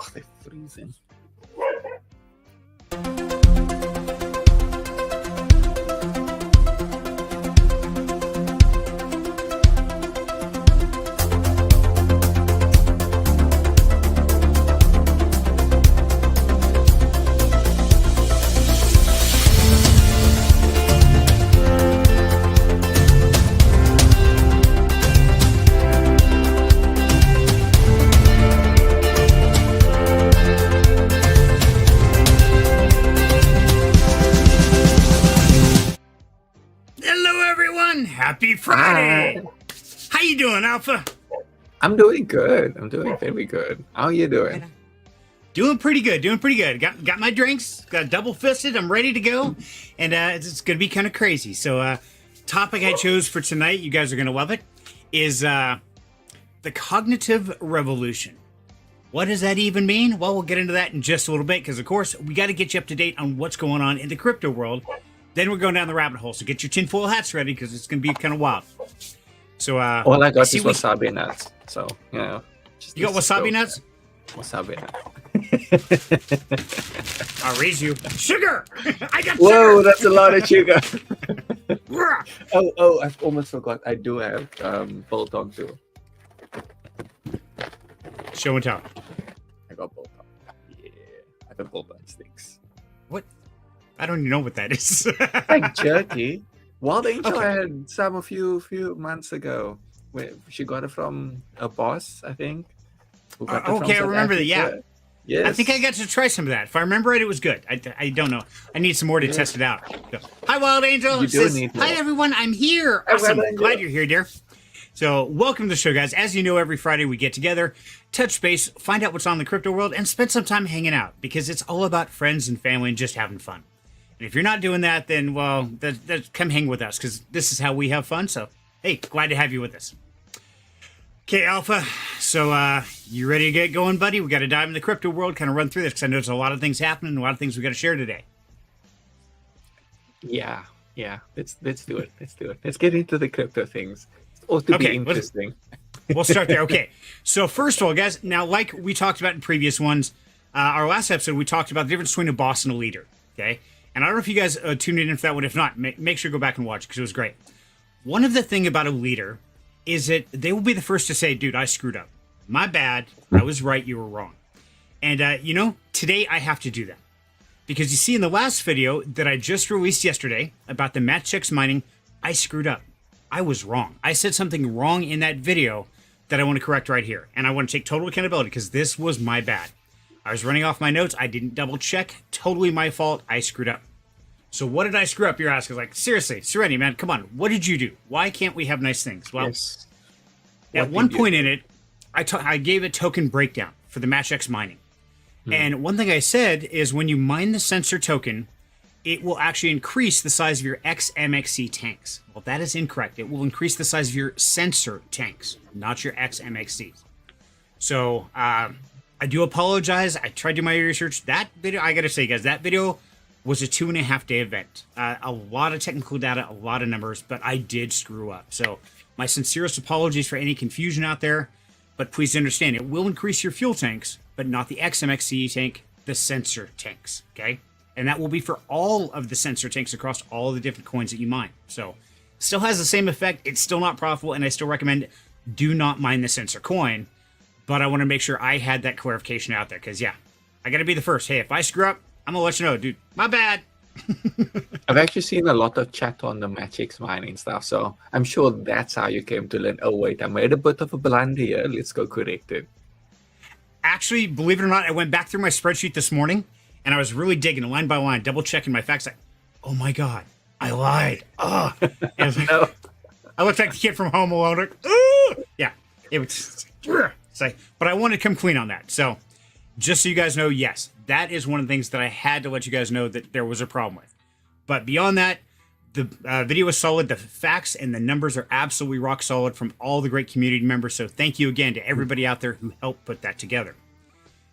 Oh, they're freezing. Happy Friday! How you doing, Alpha? I'm doing good. I'm doing very good. How are you doing? Doing pretty good. Doing pretty good. Got my drinks. Got double fisted. I'm ready to go, and it's gonna be kind of crazy. So, topic I chose for tonight, you guys are gonna love it, is the cognitive revolution. What does that even mean? Well, we'll get into that in just a little bit because, of course, we got to get you up to date on what's going on in the crypto world. Then we're going down the rabbit hole, so get your tinfoil hats ready because it's going to be kind of wild. So, all I got is wasabi nuts. So, you know. You got wasabi nuts? Wasabi nuts. I'll raise you. Sugar! I got Whoa, sugar! that's a lot of sugar. oh, I almost forgot. I do have bolt-on too. Show and tell. I got bolt-on. Yeah, I got bolt-on sticks. What? I don't even know what that is. Like jerky. Wild Angel had some a few months ago. She got it from a boss, I think. Okay, I remember that. Yeah. Yes. I think I got to try some of that. If I remember it, it was good. I don't know. I need some more to test it out. So, hi, Wild Angel. Hi, everyone. I'm here. Awesome. Glad you're here, dear. So welcome to the show, guys. As you know, every Friday we get together, touch base, find out what's on in the crypto world, and spend some time hanging out because it's all about friends and family and just having fun. And if you're not doing that, then, well, come hang with us because this is how we have fun. So, hey, glad to have you with us. Okay, Alpha. So, you ready to get going, buddy? We got to dive in the crypto world, kind of run through this because I know there's a lot of things happening, a lot of things we got to share today. Yeah. Let's do it. Let's get into the crypto things. It's supposed to be interesting. We'll start there. Okay. So, first of all, guys, now, like we talked about in previous ones, our last episode, we talked about the difference between a boss and a leader. Okay. And I don't know if you guys tuned in for that one. If not, make sure to go back and watch because it was great. One of the things about a leader is that they will be the first to say, dude, I screwed up. My bad. I was right. You were wrong. And, today I have to do that. Because you see in the last video that I just released yesterday about the match checks mining, I screwed up. I was wrong. I said something wrong in that video that I want to correct right here. And I want to take total accountability because this was my bad. I was running off my notes. I didn't double check. Totally my fault. I screwed up. So what did I screw up? You're asking, like, seriously, Serenity, man, come on. What did you do? Why can't we have nice things? Well, yes. At one point in it, I gave a token breakdown for the MatchX mining. And one thing I said is when you mine the sensor token, it will actually increase the size of your XMXC tanks. Well, that is incorrect. It will increase the size of your sensor tanks, not your XMXCs. So, I do apologize. I tried to do my research. That video, I got to say, guys, that video was a 2.5-day event. A lot of technical data, a lot of numbers, but I did screw up. So my sincerest apologies for any confusion out there, but please understand it will increase your fuel tanks, but not the XMXC tank, the sensor tanks, okay? And that will be for all of the sensor tanks across all the different coins that you mine. So still has the same effect. It's still not profitable, and I still recommend do not mine the sensor coin. But I want to make sure I had that clarification out there because, yeah, I got to be the first. Hey, if I screw up, I'm going to let you know, dude, my bad. I've actually seen a lot of chat on the MatchX mining stuff, so I'm sure that's how you came to learn, oh, wait, I made a bit of a blunder here. Let's go correct it. Actually, believe it or not, I went back through my spreadsheet this morning, and I was really digging line by line, double-checking my facts. Like, oh, my God, I lied. Oh. I was like, no. I looked like the kid from Home Alone. Like, ooh! Yeah, it was... But I wanted to come clean on that. So just so you guys know, yes, that is one of the things that I had to let you guys know that there was a problem with. But beyond that, the video is solid. The facts and the numbers are absolutely rock solid from all the great community members. So thank you again to everybody out there who helped put that together.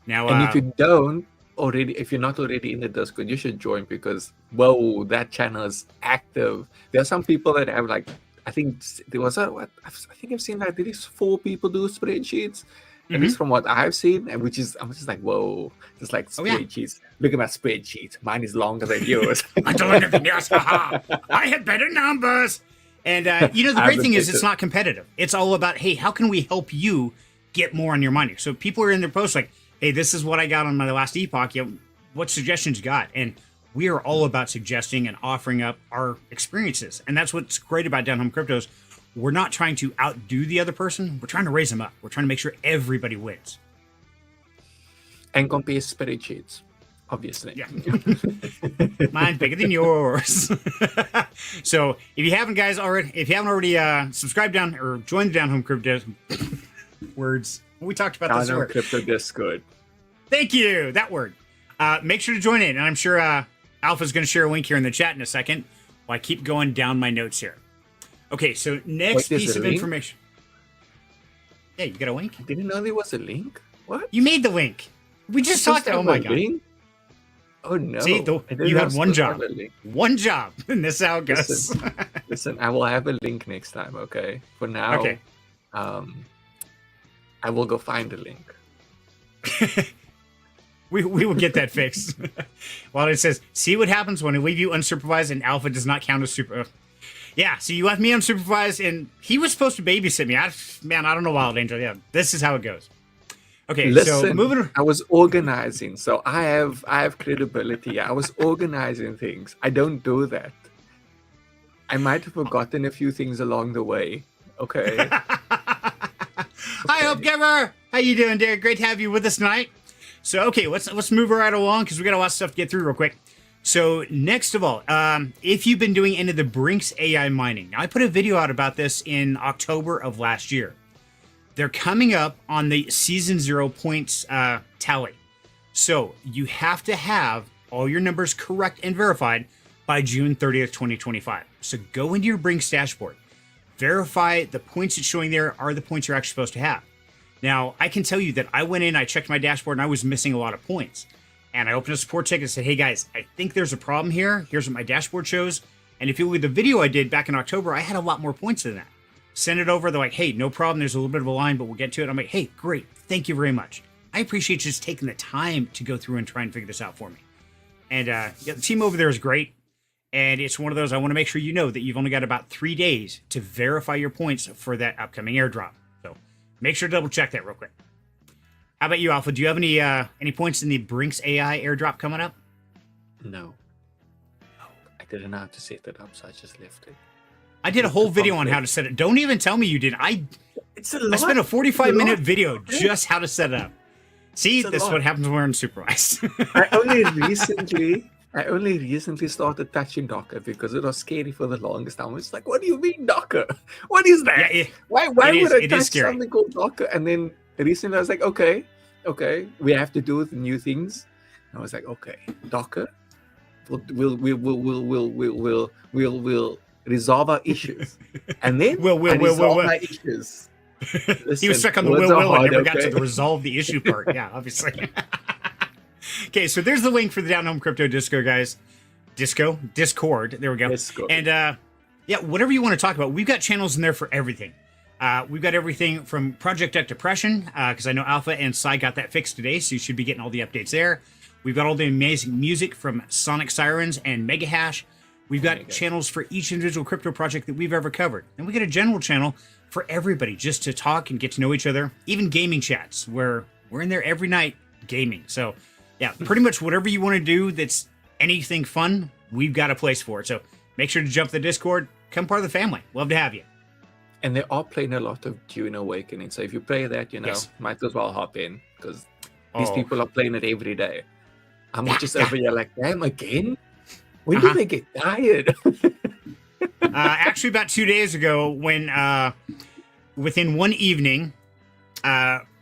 Now, and if you don't already, if you're not already in the Discord, you should join because, whoa, that channel is active. There are some people that have like, I think there was I think I've seen like at least 4 people do spreadsheets, at least from what I've seen, and which is I'm just like, whoa, just like spreadsheets. Look at my spreadsheet. Mine is longer than yours. I don't have anything else. I have better numbers. And the great thing is it's not competitive. It's all about, hey, how can we help you get more on your money? So people are in their posts like, hey, this is what I got on my last epoch. What suggestions you got? And we are all about suggesting and offering up our experiences. And that's what's great about Down Home Cryptos. We're not trying to outdo the other person. We're trying to raise them up. We're trying to make sure everybody wins. And compare spreadsheets, obviously. Yeah. Mine's bigger than yours. So if you haven't already subscribed down or joined the Down Home Crypto words, we talked about this word. Crypto Discord. Thank you. That word. Make sure to join in, and I'm sure Alpha's going to share a link here in the chat in a second while I keep going down my notes here. Okay, so next piece of information. Yeah, you got a link? I didn't know there was a link. What? You made the link. We just talked. Oh my god. Link? Oh no. See, you had one job. One job. And this is how it goes. Listen, I will have a link next time, okay? For now, okay. I will go find the link. We will get that fixed. While it says, see what happens when I leave you unsupervised and Alpha does not count as super. Yeah, so you left me unsupervised and he was supposed to babysit me. I don't know, Wild Angel. Yeah, this is how it goes. Okay, listen, so moving. I was organizing, so I have credibility. I was organizing things. I don't do that. I might have forgotten a few things along the way. Okay. Hi, Hope Giver. How you doing, dear? Great to have you with us tonight. So, okay, let's move right along because we got a lot of stuff to get through real quick. So, next of all, if you've been doing any of the Brinks AI mining, now I put a video out about this in October of last year. They're coming up on the season 0 points tally. So, you have to have all your numbers correct and verified by June 30th, 2025. So, go into your Brinks dashboard. Verify the points it's showing there are the points you're actually supposed to have. Now, I can tell you that I went in, I checked my dashboard, and I was missing a lot of points. And I opened a support ticket and said, hey guys, I think there's a problem here. Here's what my dashboard shows. And if you look at the video I did back in October, I had a lot more points than that. Send it over. They're like, hey, no problem. There's a little bit of a line, but we'll get to it. I'm like, hey, great. Thank you very much. I appreciate you just taking the time to go through and try and figure this out for me. And the team over there is great. And it's one of those, I want to make sure you know that you've only got about 3 days to verify your points for that upcoming airdrop. So make sure to double check that real quick. How about you, Alpha? Do you have any points in the Brinks AI airdrop coming up? No. I didn't know how to set it up, so I just left it. I did a whole video on how to set it. Don't even tell me you did. I spent a 45-minute video just how to set it up. See, this is what happens when we're unsupervised. I only recently started touching Docker because it was scary for the longest time. It's like, what do you mean Docker? What is that? Yeah, why would I touch something called Docker? And then recently I was like, okay, we have to do new things. And I was like, okay, Docker, we'll resolve our issues, and then we'll resolve our issues. Listen, he was stuck on the will and never got to the resolve the issue part. Yeah, obviously. Okay, so there's the link for the Down Home Crypto Disco, guys. Discord. There we go. Discord. And yeah, whatever you want to talk about, we've got channels in there for everything. We've got everything from Project Deck Depression, because I know Alpha and Sai got that fixed today, so you should be getting all the updates there. We've got all the amazing music from Sonic Sirens and Mega Hash. We've got channels for each individual crypto project that we've ever covered. And we got a general channel for everybody just to talk and get to know each other. Even gaming chats, where we're in there every night gaming. So, yeah, pretty much whatever you want to do that's anything fun, we've got a place for it. So make sure to jump the Discord. Become part of the family. Love to have you. And they are playing a lot of Dune Awakening. So if you play that, might as well hop in, because these people are playing it every day. I'm just over here like, damn, again? When do they get tired? Actually, about 2 days ago, when within one evening,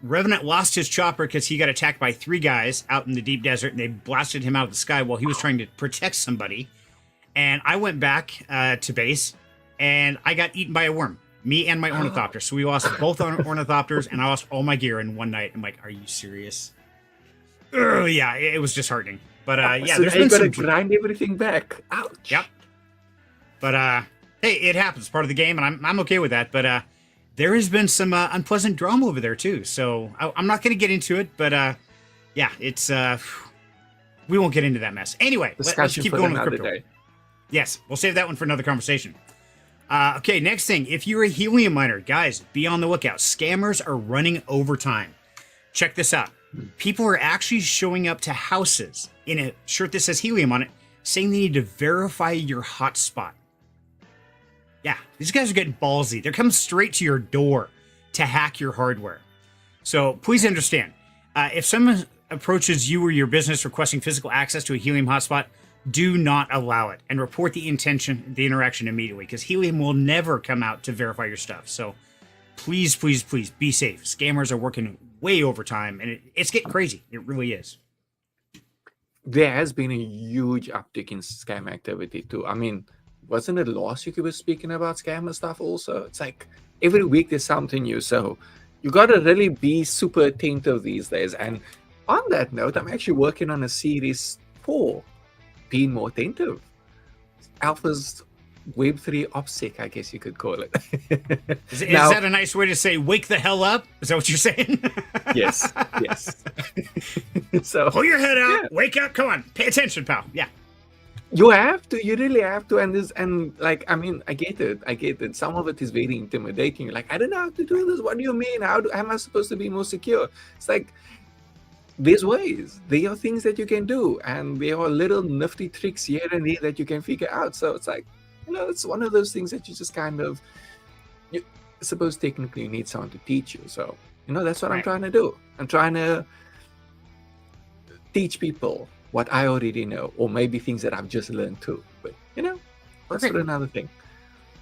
Revenant lost his chopper because he got attacked by 3 guys out in the deep desert, and they blasted him out of the sky while he was trying to protect somebody. And I went back to base, and I got eaten by a worm. Me and my ornithopter. So we lost both ornithopters, and I lost all my gear in one night. I'm like, are you serious? Yeah, it was disheartening. But yeah, so there's been some grind everything back. Ouch. Yep. But hey, it happens. Part of the game, and I'm okay with that. But there has been some unpleasant drama over there too. So I'm not going to get into it, but yeah, it's we won't get into that mess. Anyway, let's keep going with crypto. Day. Yes, we'll save that one for another conversation. Okay, next thing. If you're a Helium miner, guys, be on the lookout. Scammers are running overtime. Check this out. People are actually showing up to houses in a shirt that says Helium on it, saying they need to verify your hotspot. Yeah, these guys are getting ballsy. They're coming straight to your door to hack your hardware. So please understand, if someone approaches you or your business requesting physical access to a Helium hotspot, do not allow it and report the interaction immediately, because Helium will never come out to verify your stuff. So please, please, please be safe. Scammers are working way overtime, and it's getting crazy. It really is. There has been a huge uptick in scam activity too. I mean, wasn't it last week you were speaking about scammer stuff also? It's like every week there's something new. So you got to really be super attentive these days. And on that note, I'm actually working on a series 4, being more attentive. Alpha's Web3 OPSEC, I guess you could call it. Is that a nice way to say wake the hell up? Is that what you're saying? Yes. So pull your head out, wake up, come on, pay attention, pal. Yeah. You have to, you really have to. And like, I mean, I get it. Some of it is very intimidating. Like, I don't know how to do this. What do you mean? How am I supposed to be more secure? It's like, there's ways. There are things that you can do. And there are little nifty tricks here and there that you can figure out. So it's like, it's one of those things that you just kind of, I suppose technically you need someone to teach you. So, that's what I'm trying to do. I'm trying to teach people what I already know, or maybe things that I've just learned too. But, that's for another thing.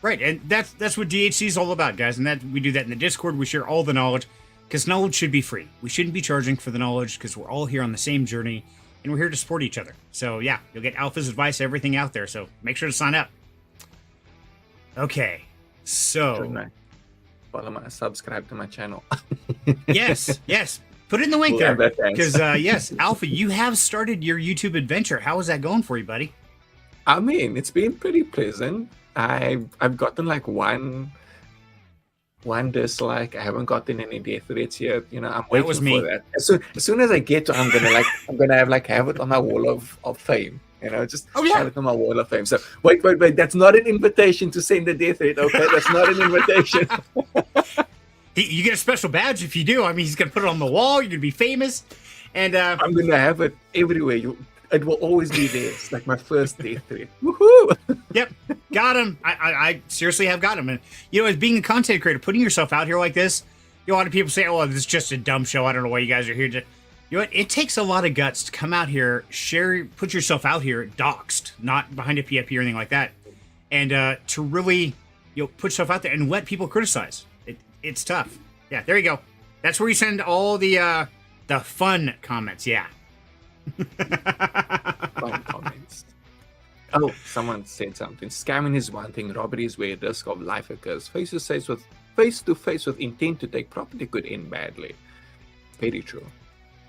Right, and that's what DHC is all about, guys. And that we do that in the Discord. We share all the knowledge, because knowledge should be free. We shouldn't be charging for the knowledge, because we're all here on the same journey, and we're here to support each other. So, yeah, you'll get Alpha's advice, everything out there. So make sure to sign up. Okay, so subscribe to my channel. yes. Put it in the link there, because yes, Alpha, you have started your YouTube adventure. How is that going for you, buddy? I mean, it's been pretty pleasant. I've gotten like one dislike. I haven't gotten any death threats yet. I'm waiting for that. As soon as I get to, I'm gonna have it on my wall of fame. Just have it on my wall of fame. So wait. That's not an invitation to send a death threat. Okay, that's not an invitation. You get a special badge if you do. I mean, he's gonna put it on the wall. You're gonna be famous, and I'm gonna have it everywhere. It will always be there. It's like my first death threat. Woohoo! Yep, got him. I seriously have got him. And as being a content creator, putting yourself out here like this, a lot of people say, "Oh, this is just a dumb show. I don't know why you guys are here." It takes a lot of guts to come out here, put yourself out here, doxed, not behind a PFP or anything like that, and to really, put yourself out there and let people criticize. It's tough. Yeah, there you go. That's where you send all the fun comments. Yeah. Fun comments. Oh, someone said something. Scamming is one thing. Robbery is where risk of life occurs. Face to face with intent to take property could end badly. Very true.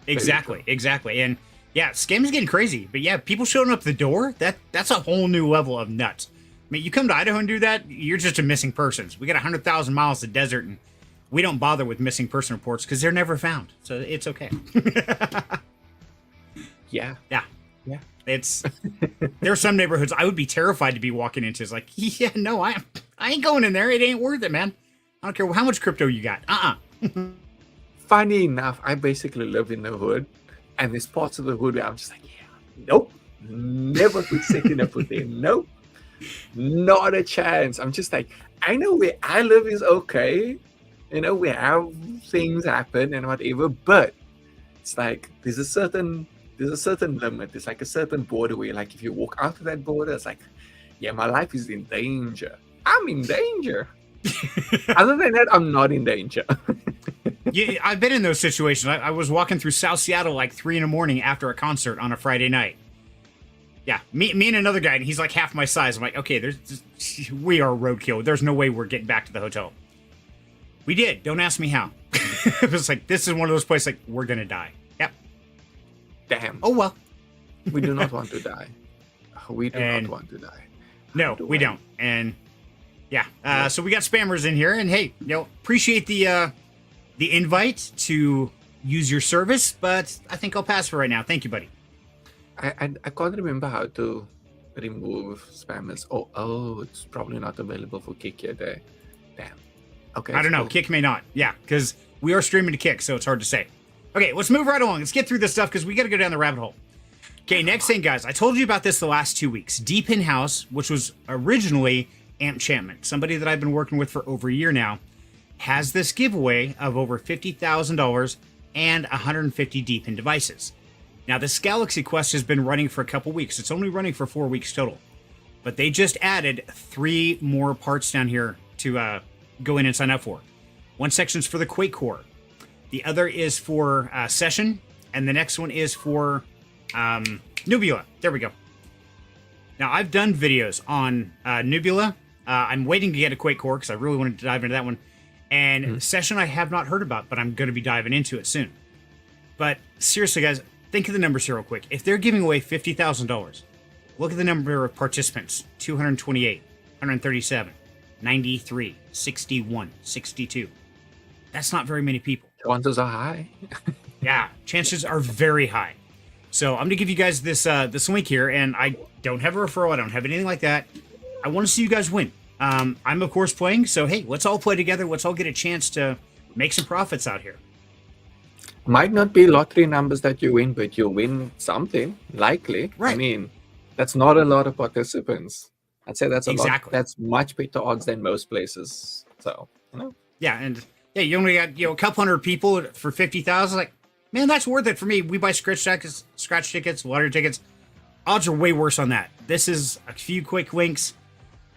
Exactly. And yeah, scams getting crazy. But yeah, people showing up the door, that's a whole new level of nuts. I mean, you come to Idaho and do that, you're just a missing persons. We got 100,000 miles of desert, and we don't bother with missing person reports because they're never found. So it's okay. Yeah. It's there are some neighborhoods I would be terrified to be walking into. It's like, yeah, no, I ain't going in there. It ain't worth it, man. I don't care how much crypto you got. Funny enough, I basically live in the hood, and there's parts of the hood where I'm just like, nope, never put second up with there. Nope, not a chance. I'm just like, I know where I live is okay. We have things happen and whatever, but it's like there's a certain limit. There's like a certain border where, like, if you walk out of that border, it's like, yeah, my life is in danger. I'm in danger. Other than that, I'm not in danger. Yeah, I've been in those situations. I was walking through South Seattle like 3 a.m. after a concert on a Friday night. Yeah, me and another guy, and he's like half my size. I'm like, okay, we are roadkill. There's no way we're getting back to the hotel. We did. Don't ask me how. It was like, this is one of those places like, we're going to die. Yep. Damn. Oh, well. We do not want to die. We do not want to die. No, we don't. And Yeah. So we got spammers in here, and hey, appreciate the invite to use your service, but I think I'll pass for right now. Thank you, buddy. I can't remember how to remove spammers. Oh, it's probably not available for Kick yet. Damn. Okay. I don't know. Cool. Kick may not. Yeah, because we are streaming to Kick, so it's hard to say. Okay, let's move right along. Let's get through this stuff because we got to go down the rabbit hole. Okay, next thing, guys. I told you about this the last 2 weeks. Deepin House, which was originally Enchantment, somebody that I've been working with for over a year now, has this giveaway of over $50,000 and 150 Deepin devices. Now, this Galaxy Quest has been running for a couple weeks. It's only running for 4 weeks total. But they just added 3 more parts down here to go in and sign up for. One section's for the Quake Core. The other is for Session. And the next one is for Nebula. There we go. Now, I've done videos on Nebula. I'm waiting to get a Quake Core because I really wanted to dive into that one. And Session I have not heard about, but I'm going to be diving into it soon. But seriously, guys, think of the numbers here real quick. If they're giving away $50,000, look at the number of participants. 228, 137, 93, 61, 62. That's not very many people. Chances are high. Yeah, chances are very high. So I'm going to give you guys this this link here, and I don't have a referral. I don't have anything like that. I want to see you guys win. I'm, of course, playing, so hey, let's all play together. Let's all get a chance to make some profits out here. Might not be lottery numbers that you win, but you'll win something, likely. Right. I mean, that's not a lot of participants. I'd say that's a exactly. lot. That's much better odds than most places. So, Yeah, and you only got a couple hundred people for 50,000. Like, man, that's worth it for me. We buy scratch tickets, lottery tickets. Odds are way worse on that. This is a few quick links.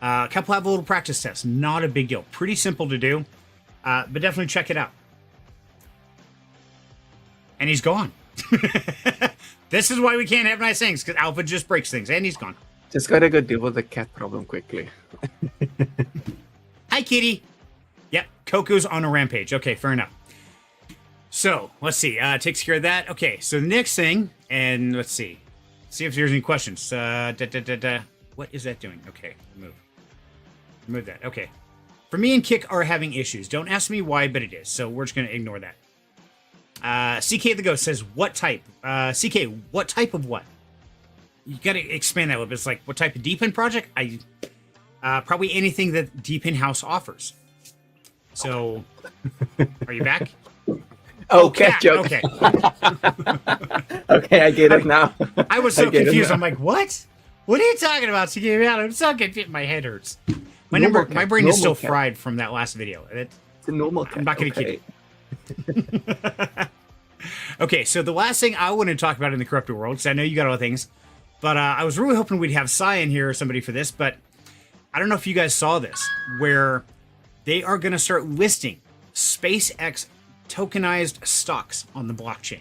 A couple have a little practice tests. Not a big deal. Pretty simple to do. But definitely check it out. And he's gone. This is why we can't have nice things, because Alpha just breaks things, and he's gone. Just gotta go deal with the cat problem quickly. Hi, kitty. Yep, Coco's on a rampage. Okay, fair enough. So, let's see. Takes care of that. Okay, so the next thing, and let's see. See if there's any questions. What is that doing? Okay, remove that. Okay. For me and Kick are having issues. Don't ask me why, but it is. So we're just going to ignore that. CK the Ghost says, what type? CK, what type of what? You got to expand that a little bit. It's like, what type of Deepin project? Probably anything that Deepin House offers. So, are you back? Oh, cat joke. Okay. Okay, I get it now. I was so confused. I'm like, what? What are you talking about, CK? I'm so confused. My head hurts. My brain is still fried from that last video. It's a normal cat. I'm not going to kid you. Okay, so the last thing I want to talk about in the crypto world, because I know you got other things, but I was really hoping we'd have Sai in here or somebody for this, but I don't know if you guys saw this, where they are going to start listing SpaceX Tokenized Stocks on the blockchain.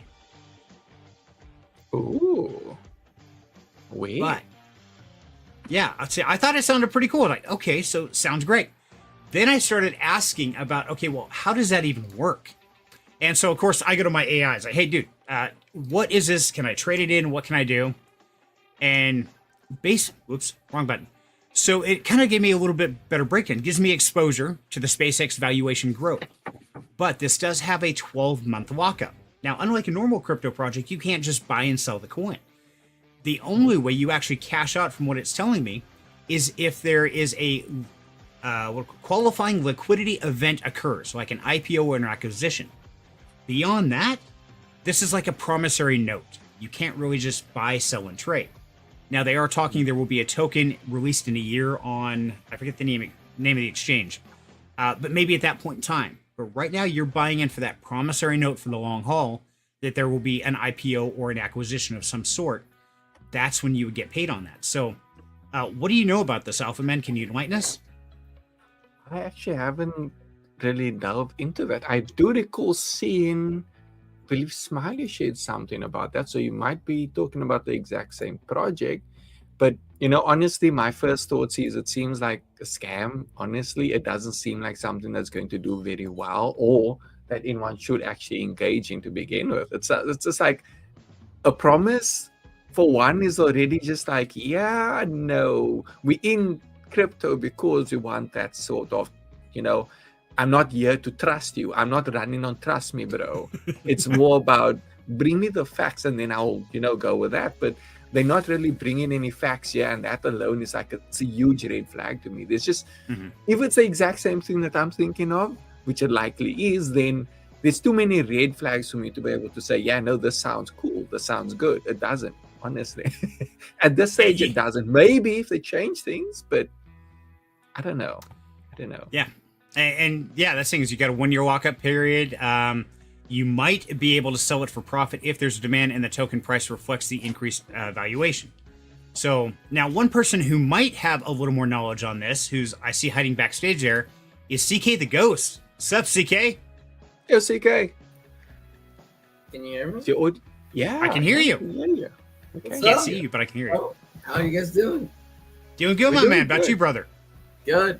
Ooh. Wait. But, yeah, I thought it sounded pretty cool. Like, okay, so sounds great. Then I started asking about, okay, well, how does that even work? And so, of course, I go to my AI. It's like, hey, dude, what is this? Can I trade it in? What can I do? And whoops, wrong button. So it kind of gave me a little bit better breakdown. It gives me exposure to the SpaceX valuation growth. But this does have a 12-month lockup. Now, unlike a normal crypto project, you can't just buy and sell the coin. The only way you actually cash out, from what it's telling me, is if there is a qualifying liquidity event occurs, like an IPO or an acquisition. Beyond that, this is like a promissory note. You can't really just buy, sell, and trade. Now, they are talking there will be a token released in a year on, I forget the name of the exchange, but maybe at that point in time. But right now, you're buying in for that promissory note for the long haul that there will be an IPO or an acquisition of some sort. That's when you would get paid on that. So, what do you know about this, Alpha Man? Can you enlighten us? I actually haven't really delved into that. I do recall seeing, I believe Smiley shared something about that. So you might be talking about the exact same project. But, honestly, my first thoughts is it seems like a scam. Honestly, it doesn't seem like something that's going to do very well or that anyone should actually engage in to begin with. It's just like a promise. For one, is already just like, yeah, no, we in crypto because we want that sort of, I'm not here to trust you. I'm not running on trust me, bro. It's more about bring me the facts and then I'll, go with that. But they're not really bringing any facts here. And that alone is like, it's a huge red flag to me. There's just, if it's the exact same thing that I'm thinking of, which it likely is, then there's too many red flags for me to be able to say, yeah, no, this sounds cool. This sounds good. It doesn't, honestly. At this stage, it doesn't. Maybe if they change things, but I don't know. Yeah. And yeah, that's the thing is you got a 1 year lockup period. You might be able to sell it for profit if there's a demand and the token price reflects the increased valuation. So now one person who might have a little more knowledge on this, who's I see hiding backstage there, is CK the Ghost. Sup, CK? Yo, CK. Can you hear me? Yeah. I can hear you. Okay. I can't see you, but I can hear you. Oh, how are you guys doing? Doing good, my man. About you, brother? Good.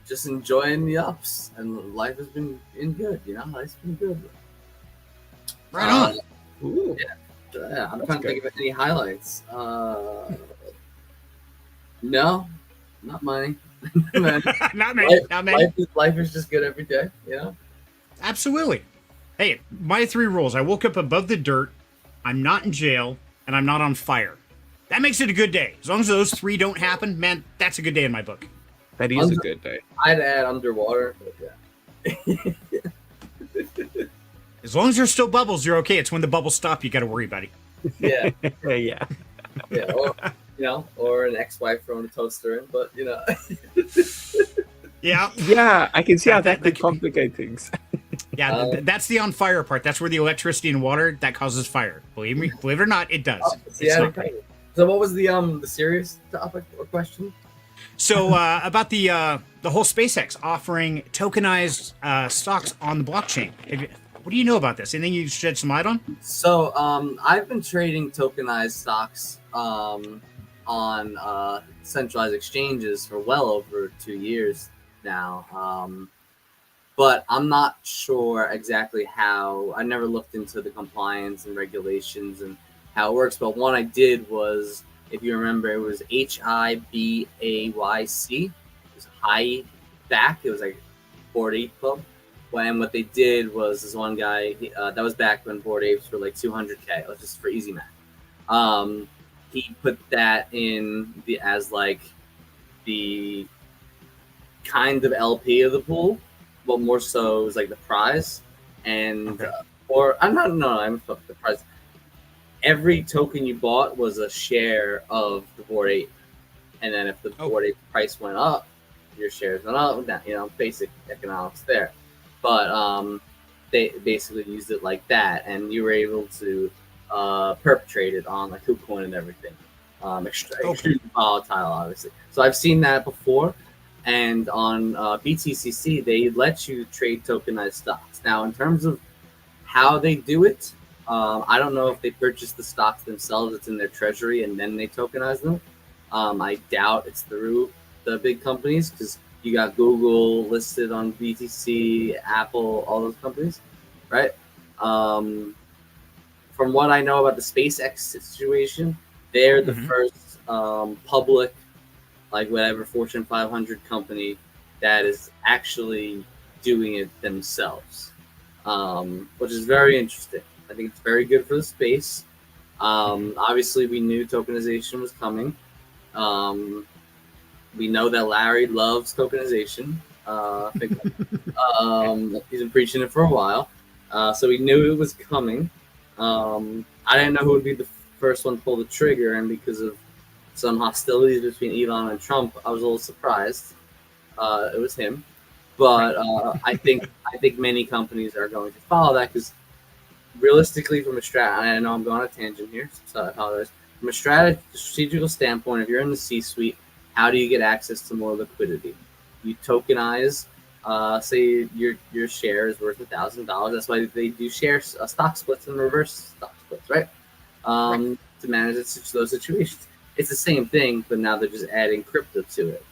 Just enjoying the ups, and life has been good. Life's been good. Right on. Yeah, I'm trying to think of any highlights. No, not mine. Not me. Life is just good every day. Absolutely. Hey, my 3 rules. I woke up above the dirt, I'm not in jail, and I'm not on fire. That makes it a good day. As long as those 3 don't happen, man, that's a good day in my book. That is a good day. I'd add underwater, but yeah. As long as there's still bubbles, you're okay. It's when the bubbles stop, you got to worry, buddy. Yeah. Yeah. Or an ex-wife throwing a toaster in, but Yeah, I can see how that could complicate things. Yeah, that's the on fire part. That's where the electricity and water that causes fire. Believe it or not, it does. So what was the serious topic or question? So about the whole SpaceX offering tokenized stocks on the blockchain. What do you know about this? Anything you shed some light on? So I've been trading tokenized stocks on centralized exchanges for well over 2 years now. But I'm not sure exactly how. I never looked into the compliance and regulations and how it works. But one I did was, if you remember, it was HIBAYC. It was high back. It was like Bored Ape Club. And what they did was this one guy, that was back when Bored Apes were like 200K. It was just for easy math. He put that in as like the kind of LP of the pool, but more so it was like the prize. And I'm the prize. Every token you bought was a share of the Bored Ape, and then if the Bored Ape price went up, your shares went up. Basic economics there. But they basically used it like that, and you were able to perpetrate it on like KuCoin and everything. Extremely volatile, obviously. So I've seen that before, and on BTCC they let you trade tokenized stocks. Now, in terms of how they do it, I don't know if they purchase the stocks themselves. It's in their treasury, and then they tokenize them. I doubt it's through the big companies because you got Google listed on BTC, Apple, all those companies, right? From what I know about the SpaceX situation, they're the first public, like whatever Fortune 500 company that is actually doing it themselves, which is very interesting. I think it's very good for the space. Obviously, we knew tokenization was coming. We know that Larry loves tokenization. He's been preaching it for a while. So we knew it was coming. I didn't know who would be the first one to pull the trigger, and because of some hostilities between Elon and Trump, I was a little surprised. It was him. But I think many companies are going to follow that because realistically, from a I know I'm going on a tangent here, so I apologize. From a strategical standpoint, if you're in the C-suite, how do you get access to more liquidity? You tokenize, say your share is worth $1,000. That's why they do stock splits and reverse stock splits, right? To manage those situations. It's the same thing, but now they're just adding crypto to it.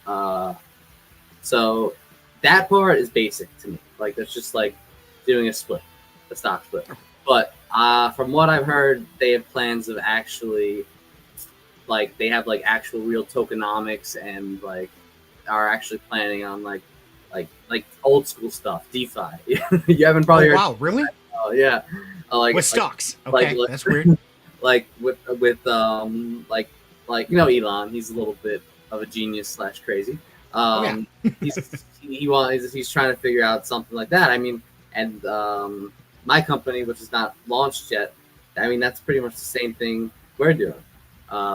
So that part is basic to me. Like, that's just like doing a stock split. But from what I've heard, they have plans of actually like they have like actual real tokenomics and like are actually planning on like old school stuff, DeFi. You haven't probably heard. Wow, really? Oh yeah, with stocks. Okay, that's weird. Like with like Elon, he's a little bit of a genius / crazy. He's trying to figure out something like that. I mean, and my company, which is not launched yet, I mean that's pretty much the same thing we're doing.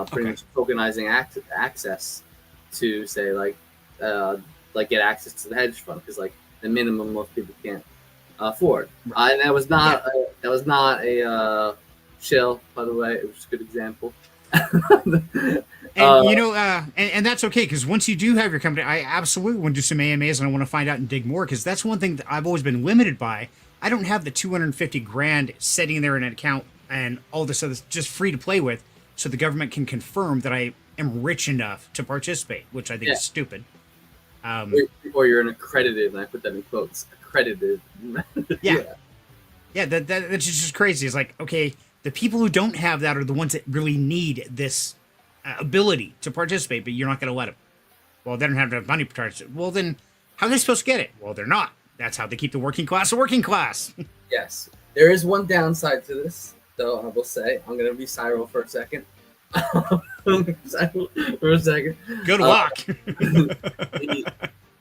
Pretty much tokenizing access to say like get access to the hedge fund, because like the minimum most people can't afford. And that was not a shill, by the way. It was a good example. And and that's okay, because once you do have your company, I absolutely want to do some AMAs, and I want to find out and dig more, because that's one thing that I've always been limited by. I don't have the 250 grand sitting there in an account and all this other just free to play with, so the government can confirm that I am rich enough to participate, which I think is stupid. Or you're an accredited, and I put that in quotes, accredited. That's just crazy. It's like, okay, the people who don't have that are the ones that really need this ability to participate, but you're not going to let them. Well, they don't have enough money to participate. Well, then how are they supposed to get it? Well, they're not. That's how they keep the working class a working class. Yes. There is one downside to this, though, I will say. I'm going to be Cyril for a second. Good luck.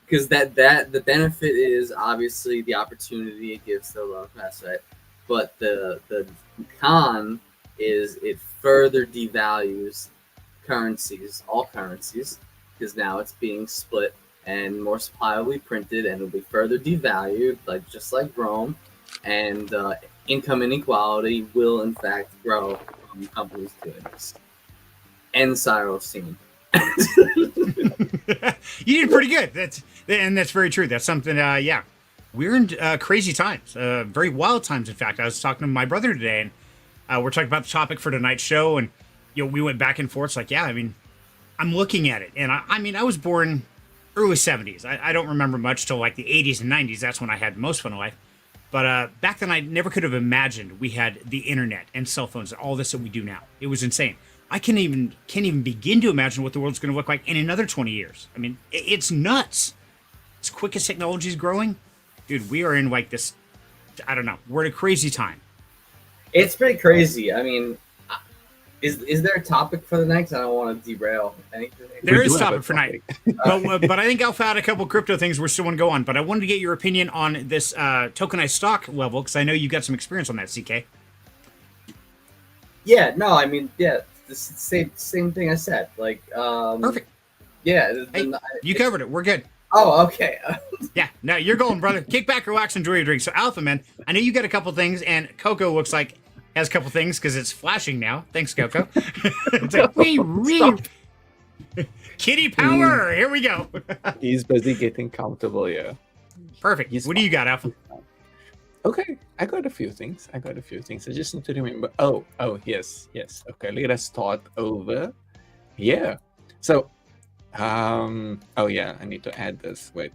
Because the benefit is obviously the opportunity it gives to low class, right? But the con is it further devalues all currencies, because now it's being split and more supply will be printed, and it'll be further devalued, just like Rome, and income inequality will in fact grow from companies doing this. And Cyril's scene. You did pretty good. That's very true. That's something. We're in crazy times, very wild times. In fact, I was talking to my brother today, and we're talking about the topic for tonight's show, and we went back and forth. It's like, I mean, I'm looking at it, and I was born early 70s. I don't remember much till like the 80s and 90s. That's when I had most fun in life. But back then, I never could have imagined we had the internet and cell phones and all this that we do now. It was insane. I can't even begin to imagine what the world's going to look like in another 20 years. I mean, it's nuts. As quick as technology is growing, dude, we are in like this, I don't know, we're at a crazy time. It's pretty crazy. I mean, is there a topic for the next? I don't want to derail anything. There is a topic for tonight. But I think Alpha had a couple crypto things we still want to go on. But I wanted to get your opinion on this tokenized stock level, because I know you've got some experience on that, CK. Yeah, no, I mean, the same thing I said. Perfect. Yeah. Hey, you covered it. We're good. Oh, okay. Yeah, no, you're golden, brother. Kick back, relax, enjoy your drink. So, Alpha Man, I know you got a couple things, and Coco looks like has a couple things because it's flashing now. Thanks, Coco. It's like, kitty power. Here we go. He's busy getting comfortable, yeah. Perfect. What do you got, Alpha? Okay, I got a few things. I just need to remember. Oh, yes. Okay, let us start over. Yeah. So, I need to add this. Wait.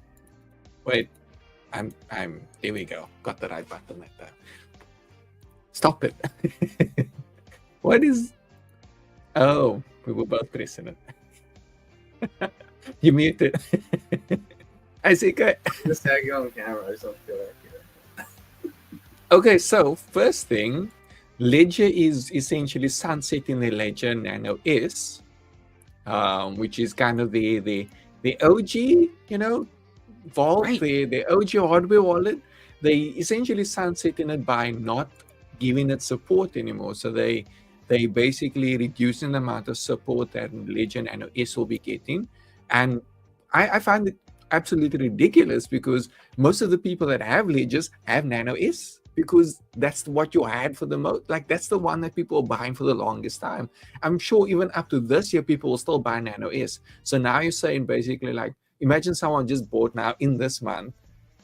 I'm. Here we go. Got the right button like that. Stop it. What is? Oh, we were both pressing it. You muted. I see. Good. Just tag you on camera. I just don't feel like it. Okay, so first thing, Ledger is essentially sunsetting the Ledger Nano S, which is kind of the OG, vault, right. the OG hardware wallet. They essentially sunsetting it by not giving it support anymore. So they basically reducing the amount of support that Ledger Nano S will be getting. And I find it absolutely ridiculous, because most of the people that have Ledgers have Nano S, because that's what you had for the most. Like, that's the one that people are buying for the longest time. I'm sure even up to this year, people will still buy Nano S. So now you're saying basically, like, imagine someone just bought now in this month.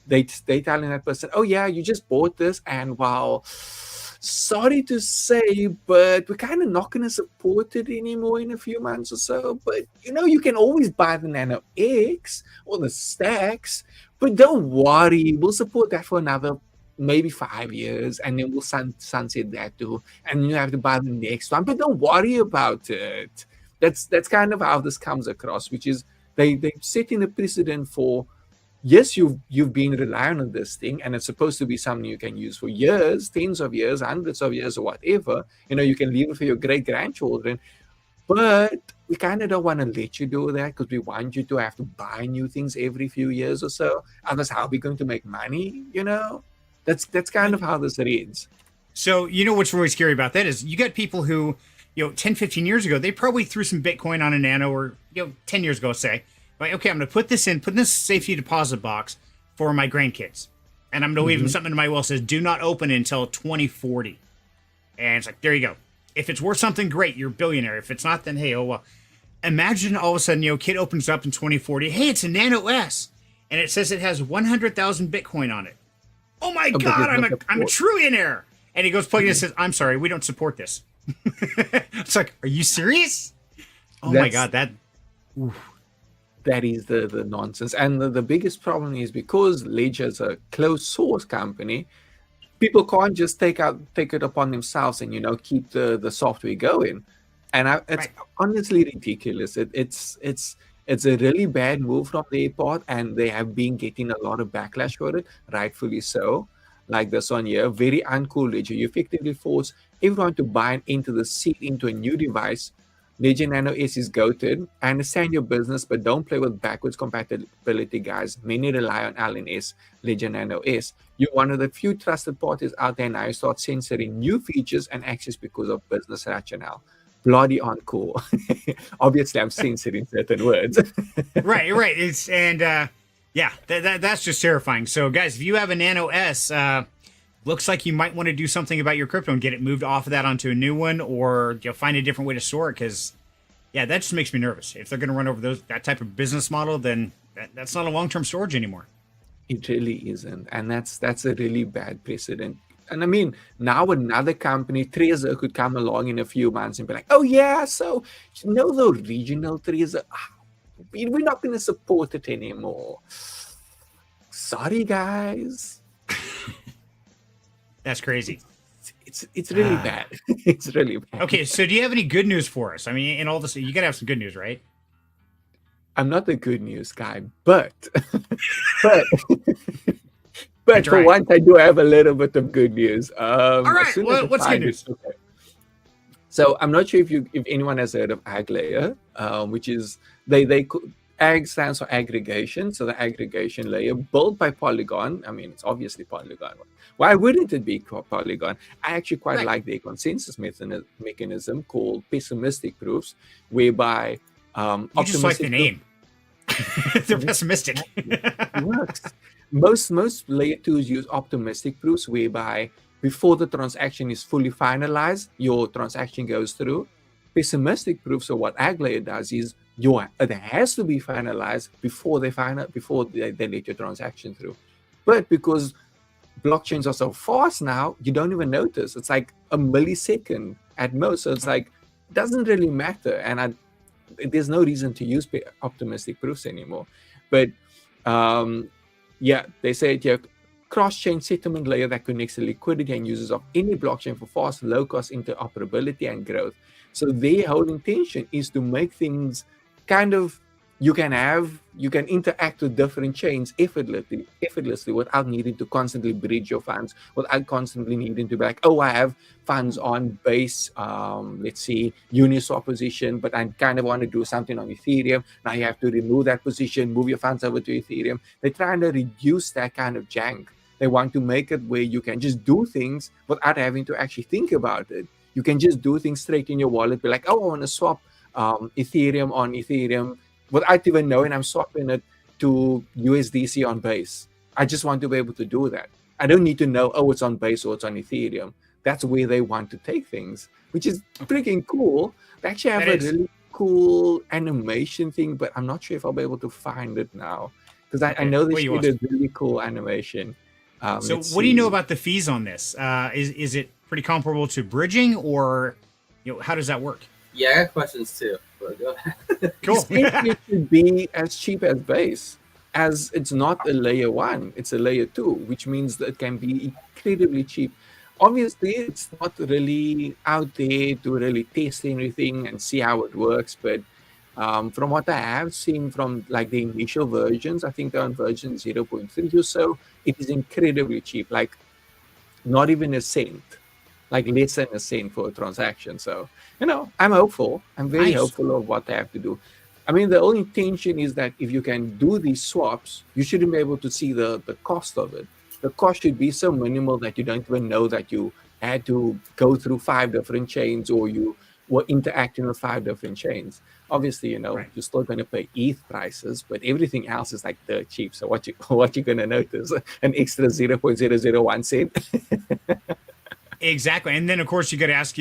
They telling that person, oh yeah, you just bought this, and wow, sorry to say, but we're kind of not going to support it anymore in a few months or so. But you can always buy the Nano X or the Stacks, but don't worry, we'll support that for another maybe 5 years, and then we'll sunset that too, and you have to buy the next one, but don't worry about it. that's kind of how this comes across, which is they're setting a precedent for, yes, you've been relying on this thing, and it's supposed to be something you can use for years, tens of years, hundreds of years, or whatever. You can leave it for your great grandchildren, but we kind of don't want to let you do that because we want you to have to buy new things every few years or so. Otherwise, how are we going to make money? That's kind of how this reads. So what's really scary about that is you got people who 10, 15 years ago, they probably threw some Bitcoin on a nano, or 10 years ago, say, like, okay, I'm going to put this in this safety deposit box for my grandkids, and I'm going to leave them something in my will that says do not open until 2040. And it's like, there you go. If it's worth something, great, you're a billionaire. If it's not, then hey, oh well. Imagine all of a sudden, kid opens up in 2040. Hey, it's a Nano S, and it says it has 100,000 Bitcoin on it. Oh my God, I'm a trillionaire. And he goes plug in and says, I'm sorry, we don't support this. It's like, are you serious? Oh my God, that is the nonsense. And the biggest problem is because Ledger is a closed source company, people can't just take it upon themselves and keep the software going. And it's honestly ridiculous. It's a really bad move from their part, and they have been getting a lot of backlash for it, rightfully so. Like this one here, very uncool Ledger. You effectively force everyone to buy and enter the seed into a new device. Ledger Nano S is goated. I understand your business, but don't play with backwards compatibility, guys. Many rely on LNS, Ledger Nano S. You're one of the few trusted parties out there now. You start censoring new features and access because of business rationale. Bloody uncool. Obviously, I'm censoring certain words. right. That's just terrifying. So, guys, if you have a Nano S, looks like you might want to do something about your crypto and get it moved off of that onto a new one, or find a different way to store it. Because, that just makes me nervous. If they're going to run over that type of business model, then that's not a long-term storage anymore. It really isn't, and that's a really bad precedent. And I mean, now another company, Trezor, could come along in a few months and be like, oh yeah, so the regional Trezor, we're not going to support it anymore. Sorry, guys. That's crazy. It's really bad. It's really bad. Okay, so do you have any good news for us? I mean, in all this, you got to have some good news, right? I'm not the good news guy, but for once, I do have a little bit of good news. All right, what's good news? Okay. So I'm not sure if anyone has heard of Ag Layer, which is Ag stands for aggregation. So the aggregation layer built by Polygon. I mean, it's obviously Polygon. Why wouldn't it be Polygon? I actually quite like their consensus mechanism called pessimistic proofs, whereby you just like the name. They're pessimistic. It works. Most layer 2s use optimistic proofs, whereby before the transaction is fully finalized, your transaction goes through. Pessimistic proofs, or what Ag Layer does, is it has to be finalized before they let your transaction through. But because blockchains are so fast now, you don't even notice. It's like a millisecond at most. So it's like, it doesn't really matter. And there's no reason to use optimistic proofs anymore. But they say it here, cross-chain settlement layer that connects the liquidity and users of any blockchain for fast, low-cost interoperability and growth. So their whole intention is to make things kind of, you can interact with different chains effortlessly without needing to constantly bridge your funds, without constantly needing to be like, oh, I have funds on base, let's see, Uniswap position, but I kind of want to do something on Ethereum. Now you have to remove that position, move your funds over to Ethereum. They're trying to reduce that kind of jank. They want to make it where you can just do things without having to actually think about it. You can just do things straight in your wallet, be like, oh, I want to swap Ethereum on Ethereum, without even knowing I'm swapping it to USDC on base. I just want to be able to do that. I don't need to know, oh, it's on base or it's on Ethereum. That's where they want to take things, which is freaking cool. They actually have a really cool animation thing, but I'm not sure if I'll be able to find it now. Because I know they did a really cool animation. So what do you know about the fees on this? Is it pretty comparable to bridging, or how does that work? Yeah, I got questions too. But go ahead. Cool. It should be as cheap as base, as it's not a layer 1, it's a layer 2, which means that it can be incredibly cheap. obviously it's not really out there to really test anything and see how it works, but from what I have seen from like the initial versions, I think they're on version 0.3 or so, it is incredibly cheap, like not even a cent, like less than a cent for a transaction. So, I'm hopeful. I'm very hopeful of what they have to do. I mean, the only tension is that if you can do these swaps, you shouldn't be able to see the cost of it. The cost should be so minimal that you don't even know that you had to go through 5 different chains or you were interacting with 5 different chains. Obviously, you're still going to pay ETH prices, but everything else is like dirt cheap. So what you going to notice? An extra 0.001 cent. Exactly, and then of course you got to ask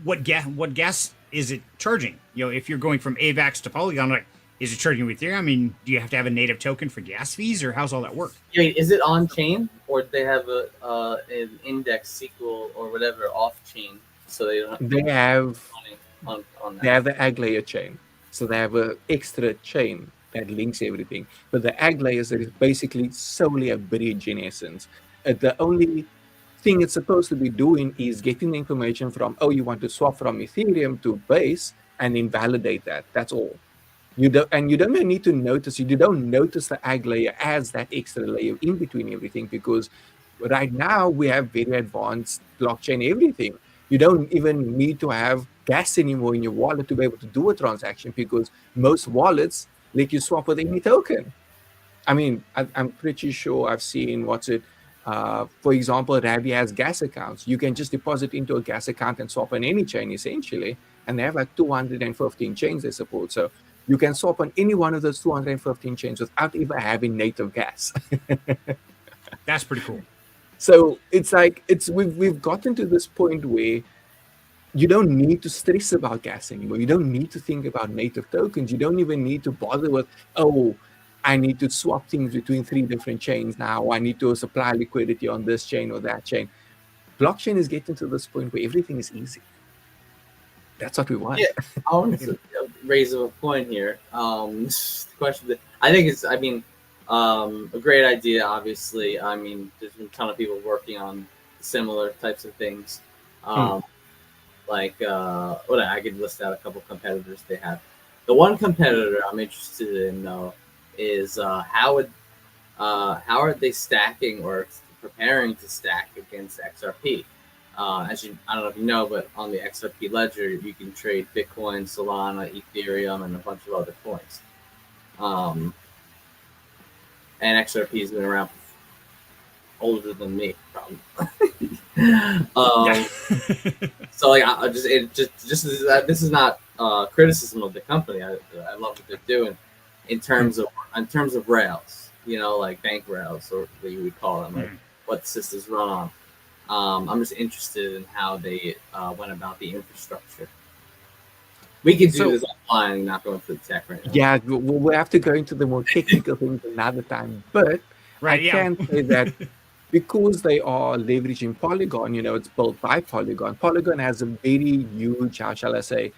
what gas is it charging? If you're going from AVAX to Polygon, like, is it charging with Ethereum? I mean, do you have to have a native token for gas fees, or how's all that work? Is it on chain, or do they have an index SQL or whatever off chain, so they don't? They have on that. They have the Ag Layer chain, so they have an extra chain that links everything. But the Ag Layer is basically solely a bridge in essence. The only thing it's supposed to be doing is getting the information from, you want to swap from Ethereum to Base and invalidate that. That's all. You don't even need to notice. You don't notice the Ag Layer as that extra layer in between everything, because right now we have very advanced blockchain everything. You don't even need to have gas anymore in your wallet to be able to do a transaction, because most wallets let you swap with any token. I mean, I'm pretty sure I've seen for example, Ravi has gas accounts. You can just deposit into a gas account and swap on any chain essentially, and they have like 215 chains they support. So you can swap on any one of those 215 chains without even having native gas. That's pretty cool. So it's like we've gotten to this point where you don't need to stress about gas anymore. You don't need to think about native tokens. You don't even need to bother with, I need to swap things between 3 different chains now. I need to supply liquidity on this chain or that chain. Blockchain is getting to this point where everything is easy. That's what we want. Yeah, I want to raise a point here. Question. I think it's, a great idea, obviously. I mean, there's been a ton of people working on similar types of things. Like, I could list out a couple competitors they have. The one competitor I'm interested in, though, is how are they stacking or preparing to stack against XRP? I don't know if you know, but on the XRP ledger, you can trade Bitcoin, Solana, Ethereum, and a bunch of other coins. And XRP has been around older than me, probably. So like, this is not criticism of the company. I love what they're doing in terms of rails, like bank rails, or what you would call them, like what systems run on. I'm just interested in how they went about the infrastructure. We can do this offline, not going through the tech right now. Yeah, we'll have to go into the more technical things another time. But I can say that because they are leveraging Polygon, it's built by Polygon. Polygon has a very huge, how shall I say,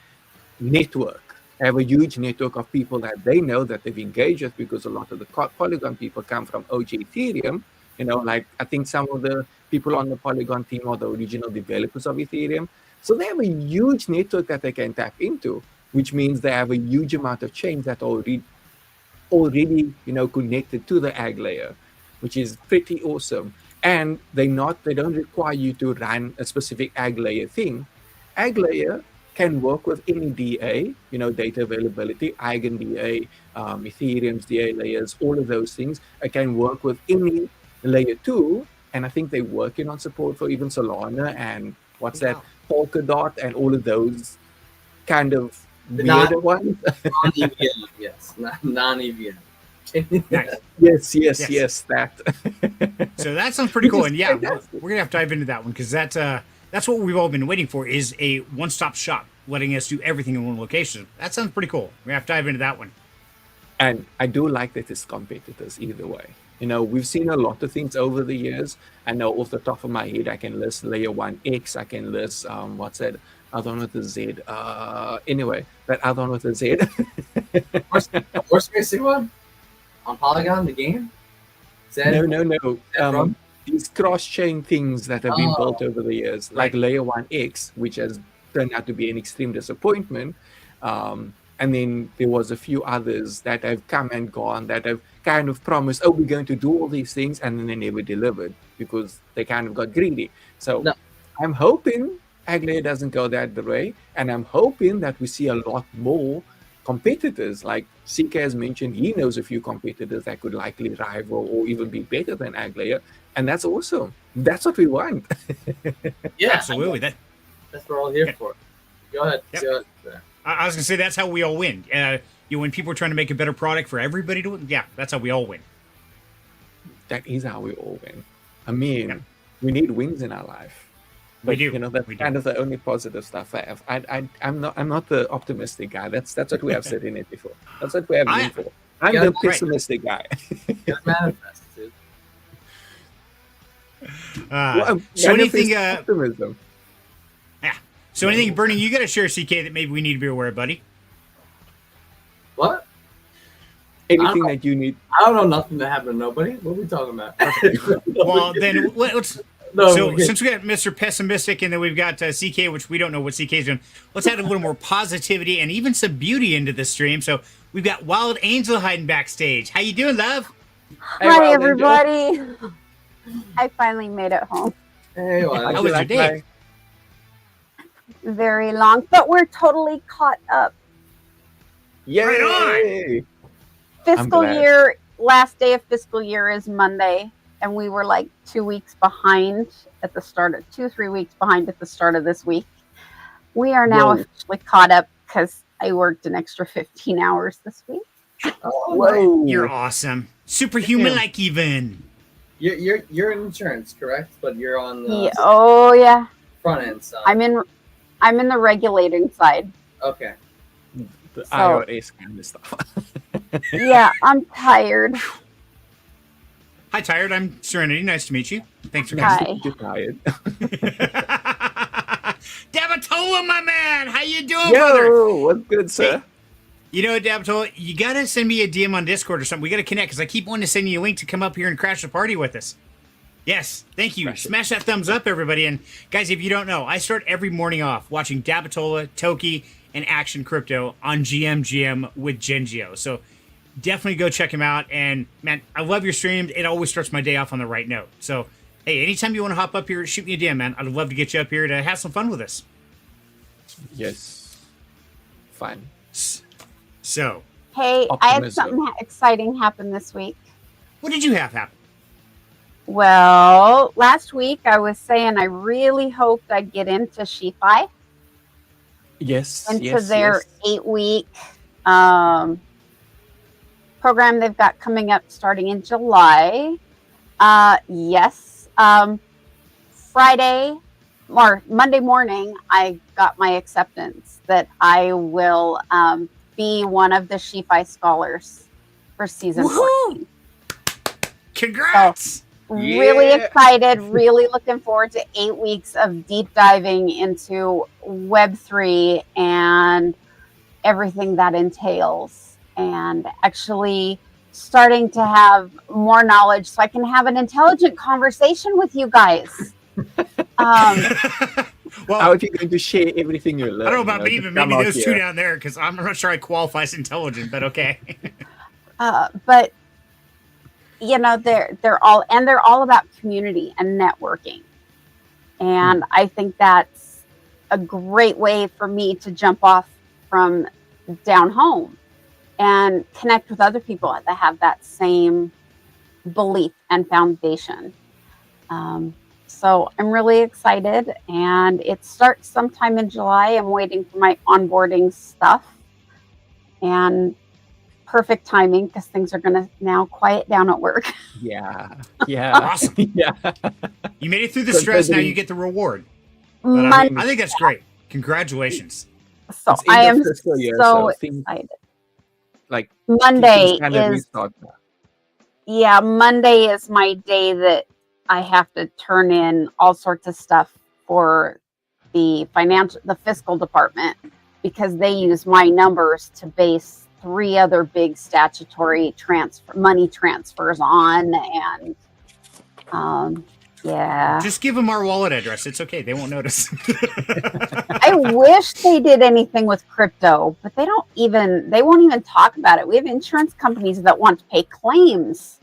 network. They have a huge network of people that they know that they've engaged with, because a lot of the Polygon people come from OG Ethereum. Like I think some of the people on the Polygon team are the original developers of Ethereum. So they have a huge network that they can tap into, which means they have a huge amount of chains that are already connected to the Ag Layer, which is pretty awesome. And they don't require you to run a specific Ag Layer thing. Ag Layer can work with any DA, data availability, Eigen DA, Ethereum's DA layers, all of those things. It can work with any layer 2, and I think they're working on support for even Solana and Polkadot and all of those kind of weirder ones. Non-EVM, yes, non-EVM. Nice. Yes, that. So that sounds pretty cool, and we're gonna have to dive into that one, because that's what we've all been waiting for, is a one-stop shop, letting us do everything in one location. That sounds pretty cool. We're gonna have to dive into that one. And I do like that it's competitors either way. We've seen a lot of things over the years. I know off the top of my head, I can list Layer 1X. I can list, what's that? I don't know what the Z. Anyway, that I don't know what the Z. Horse racing one? On Polygon, the game? No. these cross-chain things that have been built over the years, like Layer 1X, which has turned out to be an extreme disappointment. And then there was a few others that have come and gone that have kind of promised, oh, we're going to do all these things, and then they never delivered because they kind of got greedy. So I'm hoping Aggregate doesn't go that way, and I'm hoping that we see a lot more competitors. Like CK has mentioned, he knows a few competitors that could likely rival or even be better than Aggregate, and that's awesome. That's what we want. Yeah, absolutely. That's what we're all here for. Go ahead. Yep. Go ahead. I was gonna say that's how we all win. When people are trying to make a better product for everybody to win, that's how we all win. That is how we all win. I mean, we need wins in our life. But, we do. You know, that's kind of the only positive stuff I have. I'm not the optimistic guy. That's what we have said in it before. That's what we have been for. I'm the pessimistic guy. Manifest, dude. So anything optimism. So anything burning you got to share, CK, that maybe we need to be aware of, buddy? What? Anything that you need. I don't know nothing that happened to nobody. What are we talking about? Well, then let's. Since we got Mr. Pessimistic and then we've got CK, which we don't know what CK is doing, let's add a little more positivity and even some beauty into the stream. So we've got Wild Angel hiding backstage. How you doing, love? Hi, everybody. I finally made it home. Hey, how was your day? Very long, but we're totally caught up. Yay! Right on. Fiscal year, last day of fiscal year is Monday, and we were like 2 weeks behind at the start of 2-3 weeks behind at the start of this week. We are now officially caught up because I worked an extra 15 hours this week. Whoa! You're awesome, superhuman, like even. You're in insurance, correct? But you're on the front end side. I'm in the regulating side. Okay. The IRS kind of stuff. Yeah, I'm tired. Hi, Tired. I'm Serenity. Nice to meet you. Thanks for coming. You're tired. Dabatola, my man. How you doing, Yo, brother? what's good, sir? Hey, you know, Dabatola, you got to send me a DM on Discord or something. We got to connect because I keep wanting to send you a link to come up here and crash the party with us. Yes, thank you. Smash that thumbs up, everybody. And guys, if you don't know, I start every morning off watching Dabatola, Toki, and Action Crypto on GM with Gengio. So definitely go check him out. And man, I love your streams. It always starts my day off on the right note. So hey, anytime you want to hop up here, shoot me a DM, man. I'd love to get you up here to have some fun with us. Yes. Fun. So. Hey, I had something exciting happen this week. What did you have happen? Well, last week I was saying I really hoped I'd get into Shefi. Yes. Into their 8-week program they've got coming up starting in July. Friday or Monday morning, I got my acceptance that I will be one of the Shefi scholars for season 14. Congrats! So, really excited, really looking forward to 8 weeks of deep diving into Web3 and everything that entails, and actually starting to have more knowledge so I can have an intelligent conversation with you guys. Well, how are you going to share everything you learn? I don't know about me, but maybe those two down there, because I'm not sure I qualify as intelligent, but okay. But you know, they're all about community and networking. And I think that's a great way for me to jump off from down home and connect with other people that have that same belief and foundation. So I'm really excited, and it starts sometime in July. I'm waiting for my onboarding stuff, and perfect timing because things are going to now quiet down at work. Yeah. Awesome. Yeah. You made it through the stress. Now you get the reward. But I think that's great. Congratulations. So I am so excited. Like Monday is Monday is my day that I have to turn in all sorts of stuff for the fiscal department, because they use my numbers to base 3 other big statutory money transfers on, and Yeah. Just give them our wallet address. It's okay. They won't notice. I wish they did anything with crypto, but they won't even talk about it. We have insurance companies that want to pay claims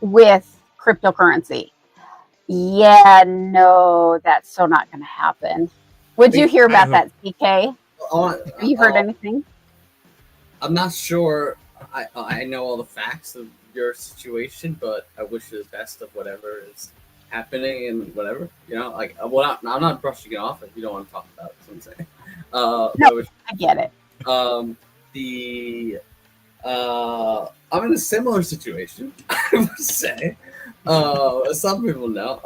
with cryptocurrency. Yeah, no, that's so not going to happen. Would you hear about that, CK? Have you heard anything? I'm not sure. I know all the facts of your situation, but I wish you the best of whatever is happening and whatever. Like, well, I'm not brushing it off if you don't want to talk about it. That's what I'm saying. No, I get it. I'm in a similar situation, I would say. Some people know.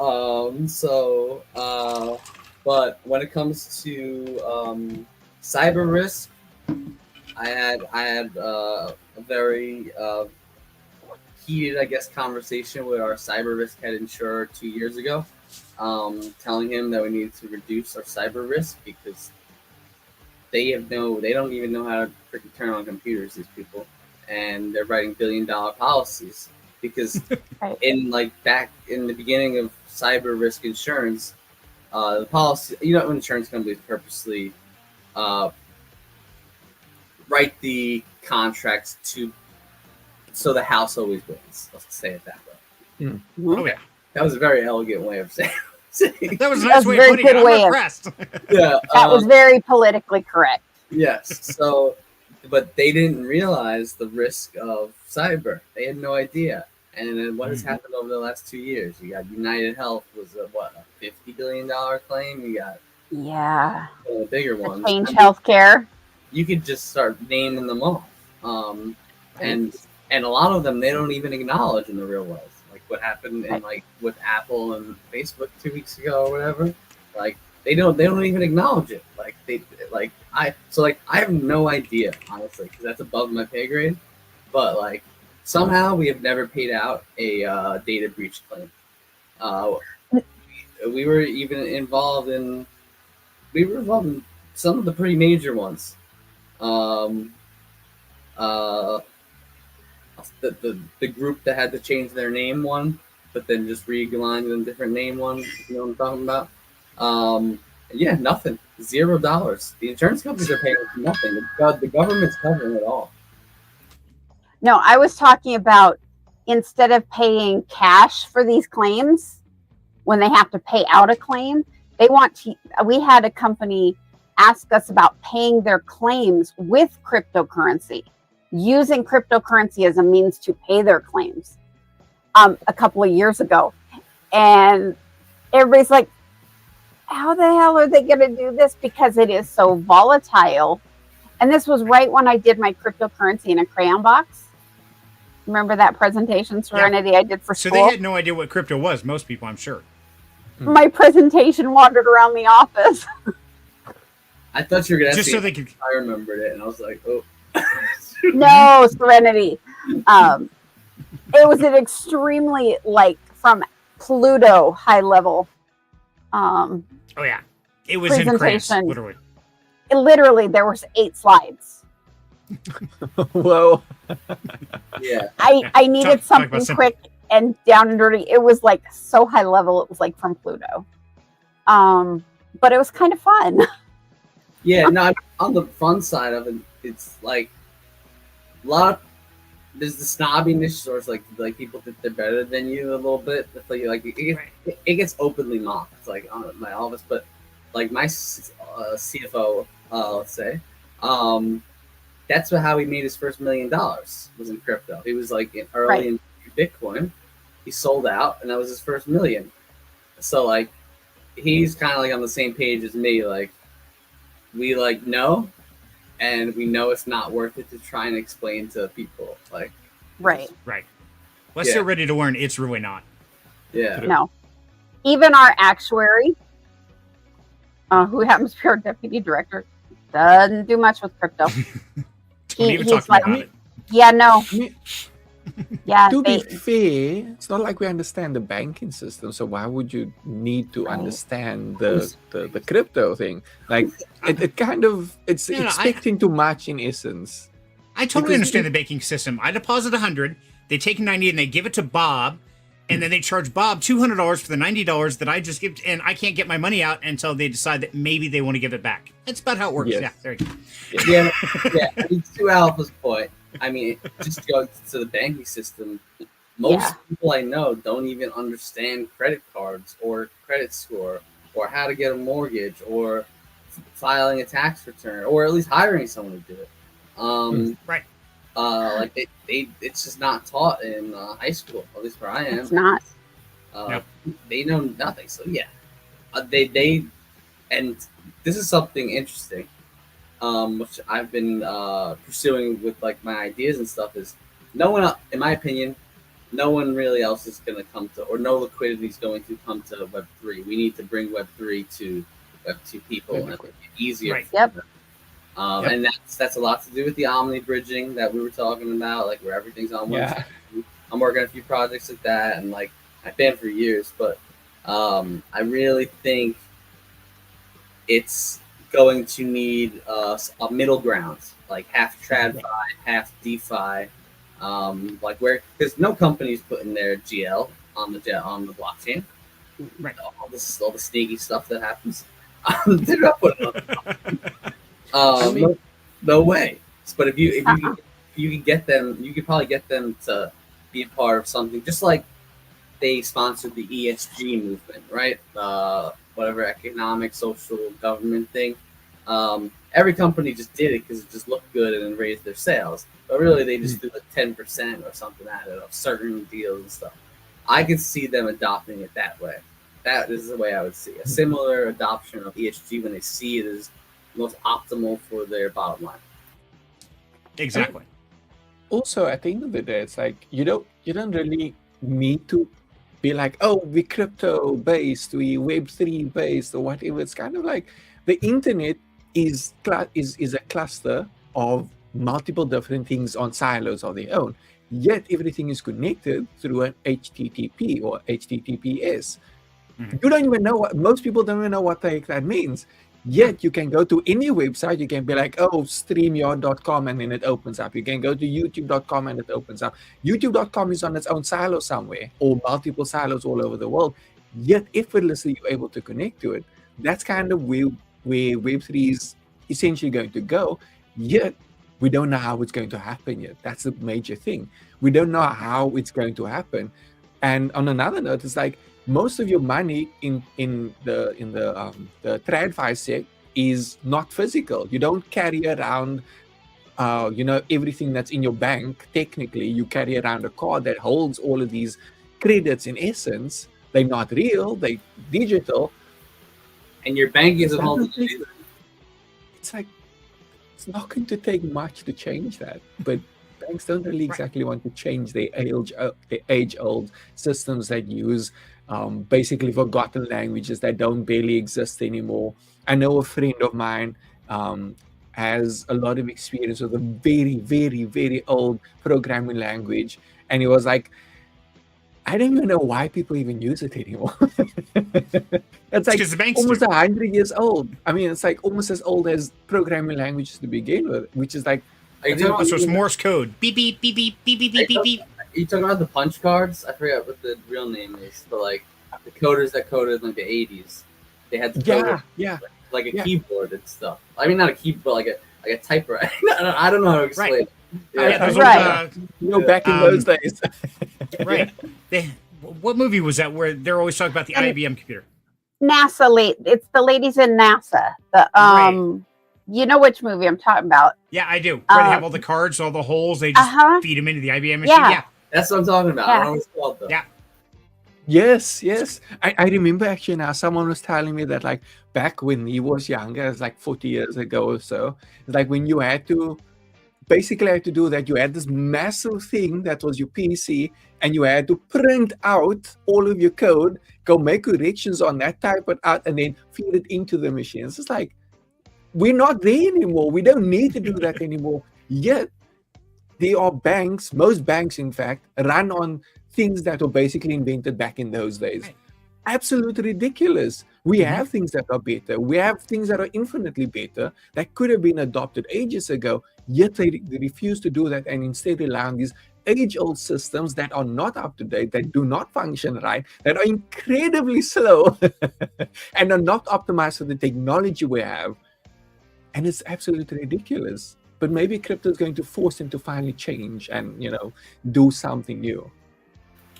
But when it comes to cyber risk, I had a very heated, I guess, conversation with our cyber risk head insurer 2 years ago, telling him that we needed to reduce our cyber risk because they don't even know how to freaking turn on computers, these people, and they're writing billion-dollar policies because back in the beginning of cyber risk insurance, the policy, insurance companies purposely write the contracts so the house always wins. Let's say it that way. Mm. Oh yeah, that was a very elegant way of saying. That was a nice way of putting it. I'm impressed. Yeah, that was very politically correct. Yes. So, but they didn't realize the risk of cyber. They had no idea. And then what has happened over the last 2 years? You got United Health was a $50 billion claim. You got the bigger ones. Change Healthcare. You could just start naming them off. And a lot of them they don't even acknowledge in the real world. Like what happened in with Apple and Facebook 2 weeks ago or whatever. Like they don't even acknowledge it. I have no idea, honestly, because that's above my pay grade. But somehow we have never paid out a data breach claim. We were involved in some of the pretty major ones. The group that had to change their name one, but then just re-aligned in a different name one. You know what I'm talking about? Nothing. $0. The insurance companies are paying nothing. The government's covering it all. No, I was talking about instead of paying cash for these claims, when they have to pay out a claim, we had a company ask us about paying their claims with cryptocurrency, using cryptocurrency as a means to pay their claims a couple of years ago. And everybody's like, how the hell are they going to do this? Because it is so volatile. And this was right when I did my cryptocurrency in a crayon box. Remember that presentation, Serenity, I did for school? So they had no idea what crypto was, most people, I'm sure. My presentation wandered around the office. I thought you were going to just so they could. I remembered it, and I was like, oh. No, Serenity. It was an extremely, from Pluto high level. Oh, yeah. It was in crayons, literally. Literally, there was 8 slides. Whoa. Yeah. I needed something quick and down and dirty. It was so high level. It was from Pluto. But it was kind of fun. Yeah, no, on the fun side of it, it's a lot of, there's the snobbiness, or it's like people think they're better than you a little bit. It gets openly mocked. It's on my office, but my CFO, let's say, that's how he made his first $1 million, was in crypto. He was early in Bitcoin. He sold out, and that was his first $1 million. So he's kind of on the same page as me. We know, and we know it's not worth it to try and explain to people. Right. Unless they're ready to learn, it's really not. Yeah. No. Even our actuary, who happens to be our deputy director, doesn't do much with crypto. He's about it. Yeah, no. Yeah. To be fair, it's not like we understand the banking system, so why would you need to understand the crypto thing? It's expecting too much in essence. I totally understand the banking system. I deposit 100, they take 90 and they give it to Bob, and then they charge Bob $200 for the $90 that I just give, and I can't get my money out until they decide that maybe they want to give it back. That's about how it works. Yes. Yeah, there you go. Yeah. I mean, to Alpha's point, I mean, just go to the banking system. Most people I know don't even understand credit cards or credit score or how to get a mortgage or filing a tax return or at least hiring someone to do it. Right. Like it's just not taught in high school, at least where I am. It's not. Nope. They know nothing. So yeah, they and this is something interesting, which I've been pursuing with like my ideas and stuff. Is no one, in my opinion, no one really else is going to come to, or no liquidity is going to come to Web3. We need to bring Web3 to Web2 people and make it easier. Right. Yep. And that's a lot to do with the Omni bridging that we were talking about, like where everything's on one side. I'm working on a few projects like that, and like I've been for years, but I really think it's going to need a middle ground, like half TradFi, half DeFi, like where because no company's putting their GL on the blockchain. Right. All the sneaky stuff that happens. They're not putting it on. No way. But if you can get them, you could probably get them to be a part of something, just like they sponsored the ESG movement, right? Whatever economic, social, government thing. Every company just did it because it just looked good and raised their sales. But really, they just do like 10% or something out of certain deals and stuff. I could see them adopting it that way. That is the way I would see a similar adoption of ESG when they see it as most optimal for their bottom line. Exactly. Also, at the end of the day, it's like you don't really need to be like, oh, we crypto based, we Web3 based, or whatever. It's kind of like the internet is a cluster of multiple different things on silos of their own. Yet everything is connected through an HTTP or HTTPS. You don't even know most people don't even know what the heck that means. Yet you can go to any website, you can be like, oh, StreamYard.com, and then it opens up. You can go to YouTube.com and it opens up. YouTube.com is on its own silo somewhere, or multiple silos all over the world. Yet effortlessly you're able to connect to it. That's kind of where Web3 is essentially going to go. Yet we don't know how it's going to happen yet. That's the major thing. We don't know how it's going to happen. And on another note, it's like most of your money in the TradFi sec is not physical. You don't carry around everything that's in your bank. Technically, you carry around a card that holds all of these credits. In essence, they're not real, they're digital. And your bank isn't holding it either. It's like it's not going to take much to change that, but banks don't really exactly want to change their age-old systems that use basically forgotten languages that don't barely exist anymore. I know a friend of mine has a lot of experience with a very, very, very old programming language, and he was like, I don't even know why people even use it anymore. It's like almost 100 years old. I mean, it's like almost as old as programming languages to begin with, which is like... So it's Morse code. Beep, beep, beep, beep, beep, beep, beep, beep, beep. Are you talking about the punch cards? I forget what the real name is, but like the coders that coded in like the 80s, they had to code like a keyboard and stuff. I mean, not a keyboard, but like a typewriter. I don't know how to explain it. Back in those days. Right. What movie was that where they're always talking about the IBM computer? NASA it's the ladies in NASA. You know which movie I'm talking about. Yeah, I do. Where they have all the cards, all the holes, they just feed them into the IBM machine. Yeah. That's what I'm talking about. I don't know what it's called though. Yeah. Yes. I remember actually now someone was telling me that like back when he was younger, it's like 40 years ago or so, it's like when you had to do that, you had this massive thing that was your PC, and you had to print out all of your code, go make corrections on that, type it out, and then feed it into the machines. It's like, we're not there anymore. We don't need to do that anymore. Yet, there are banks, most banks in fact, run on things that were basically invented back in those days. Right. Absolutely ridiculous. We have things that are better. We have things that are infinitely better that could have been adopted ages ago, yet they refuse to do that and instead rely on these age-old systems that are not up to date, that do not function right, that are incredibly slow, and are not optimized for the technology we have. And it's absolutely ridiculous. But maybe crypto is going to force them to finally change and, do something new.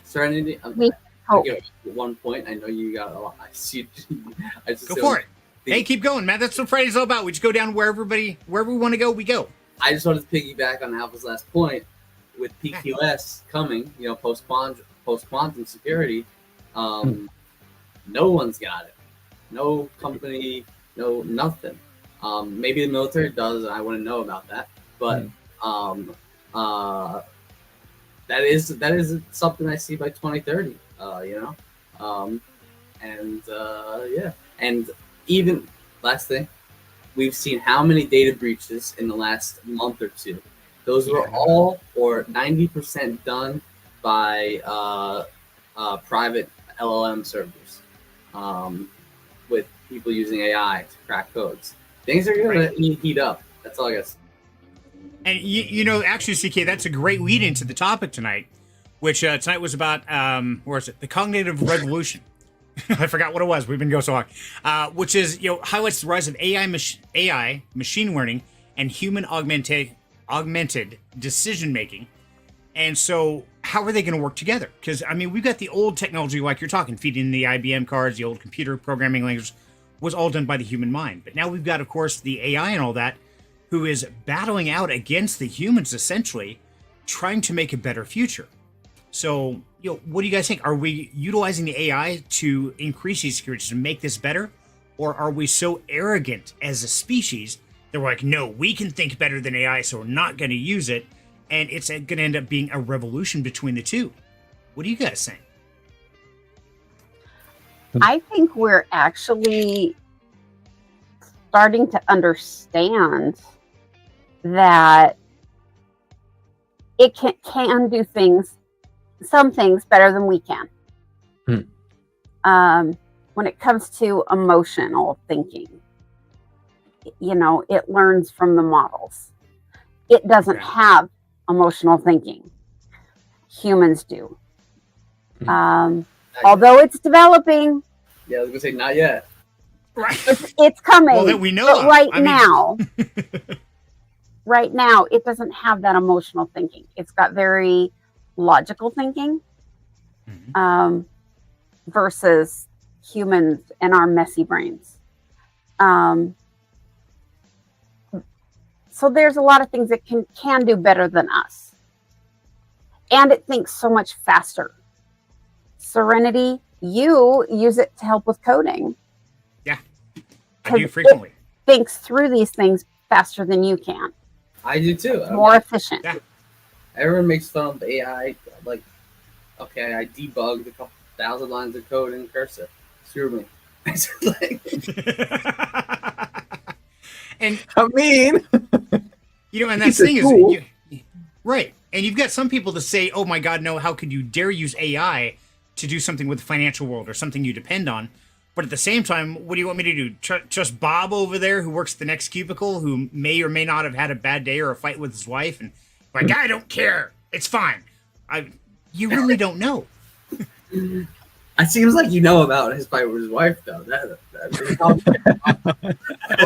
Serenity, I'll give one point. I know you got a lot. I see. I just go for it. Hey, keep going, man. That's what Friday's all about. We just go down wherever we want to go, we go. I just wanted to piggyback on Alpha's last point with PQS coming, post quantum security. No one's got it. No company, no nothing. Maybe the military does. I wouldn't know about that, but that is something I see by 2030. And even last thing, we've seen how many data breaches in the last month or two. Those were all or 90% done by private LLM servers, with people using AI to crack codes. Things are going to heat up. That's all I guess. And actually, CK, that's a great lead into the topic tonight, which tonight was about where is it? The cognitive revolution. I forgot what it was. We've been going so long. Which is highlights the rise of AI, machine learning, and human augmented decision making. And so, how are they going to work together? Because we've got the old technology, like you're talking, feeding the IBM cards, the old computer programming language was all done by the human mind. But now we've got, of course, the AI and all that, who is battling out against the humans, essentially, trying to make a better future. So, what do you guys think? Are we utilizing the AI to increase these securities to make this better? Or are we so arrogant as a species that we're like, no, we can think better than AI, so we're not going to use it, and it's going to end up being a revolution between the two? What do you guys think? I think we're actually starting to understand that it can do some things better than we can. When it comes to emotional thinking, it learns from the models. It doesn't have emotional thinking. Humans do. Although it's developing. Yeah, I was gonna say not yet. Right. It's coming. Well, that we know. But right now, it doesn't have that emotional thinking. It's got very logical thinking, versus humans and our messy brains. So there's a lot of things it can do better than us. And it thinks so much faster. Serenity, you use it to help with coding. Yeah, I do frequently. It thinks through these things faster than you can. I do too. More efficient. Yeah. Everyone makes fun of AI. Like, okay, I debugged a couple 1,000 lines of code in cursive. Screw me. And and that's the thing is, right. And you've got some people that say, oh my God, no, how could you dare use AI to do something with the financial world or something you depend on? But at the same time, what do you want me to do? Trust Bob over there who works the next cubicle, who may or may not have had a bad day or a fight with his wife, and like, I don't care. It's fine. You really don't know. It seems like you know about his fight with his wife, though. Well,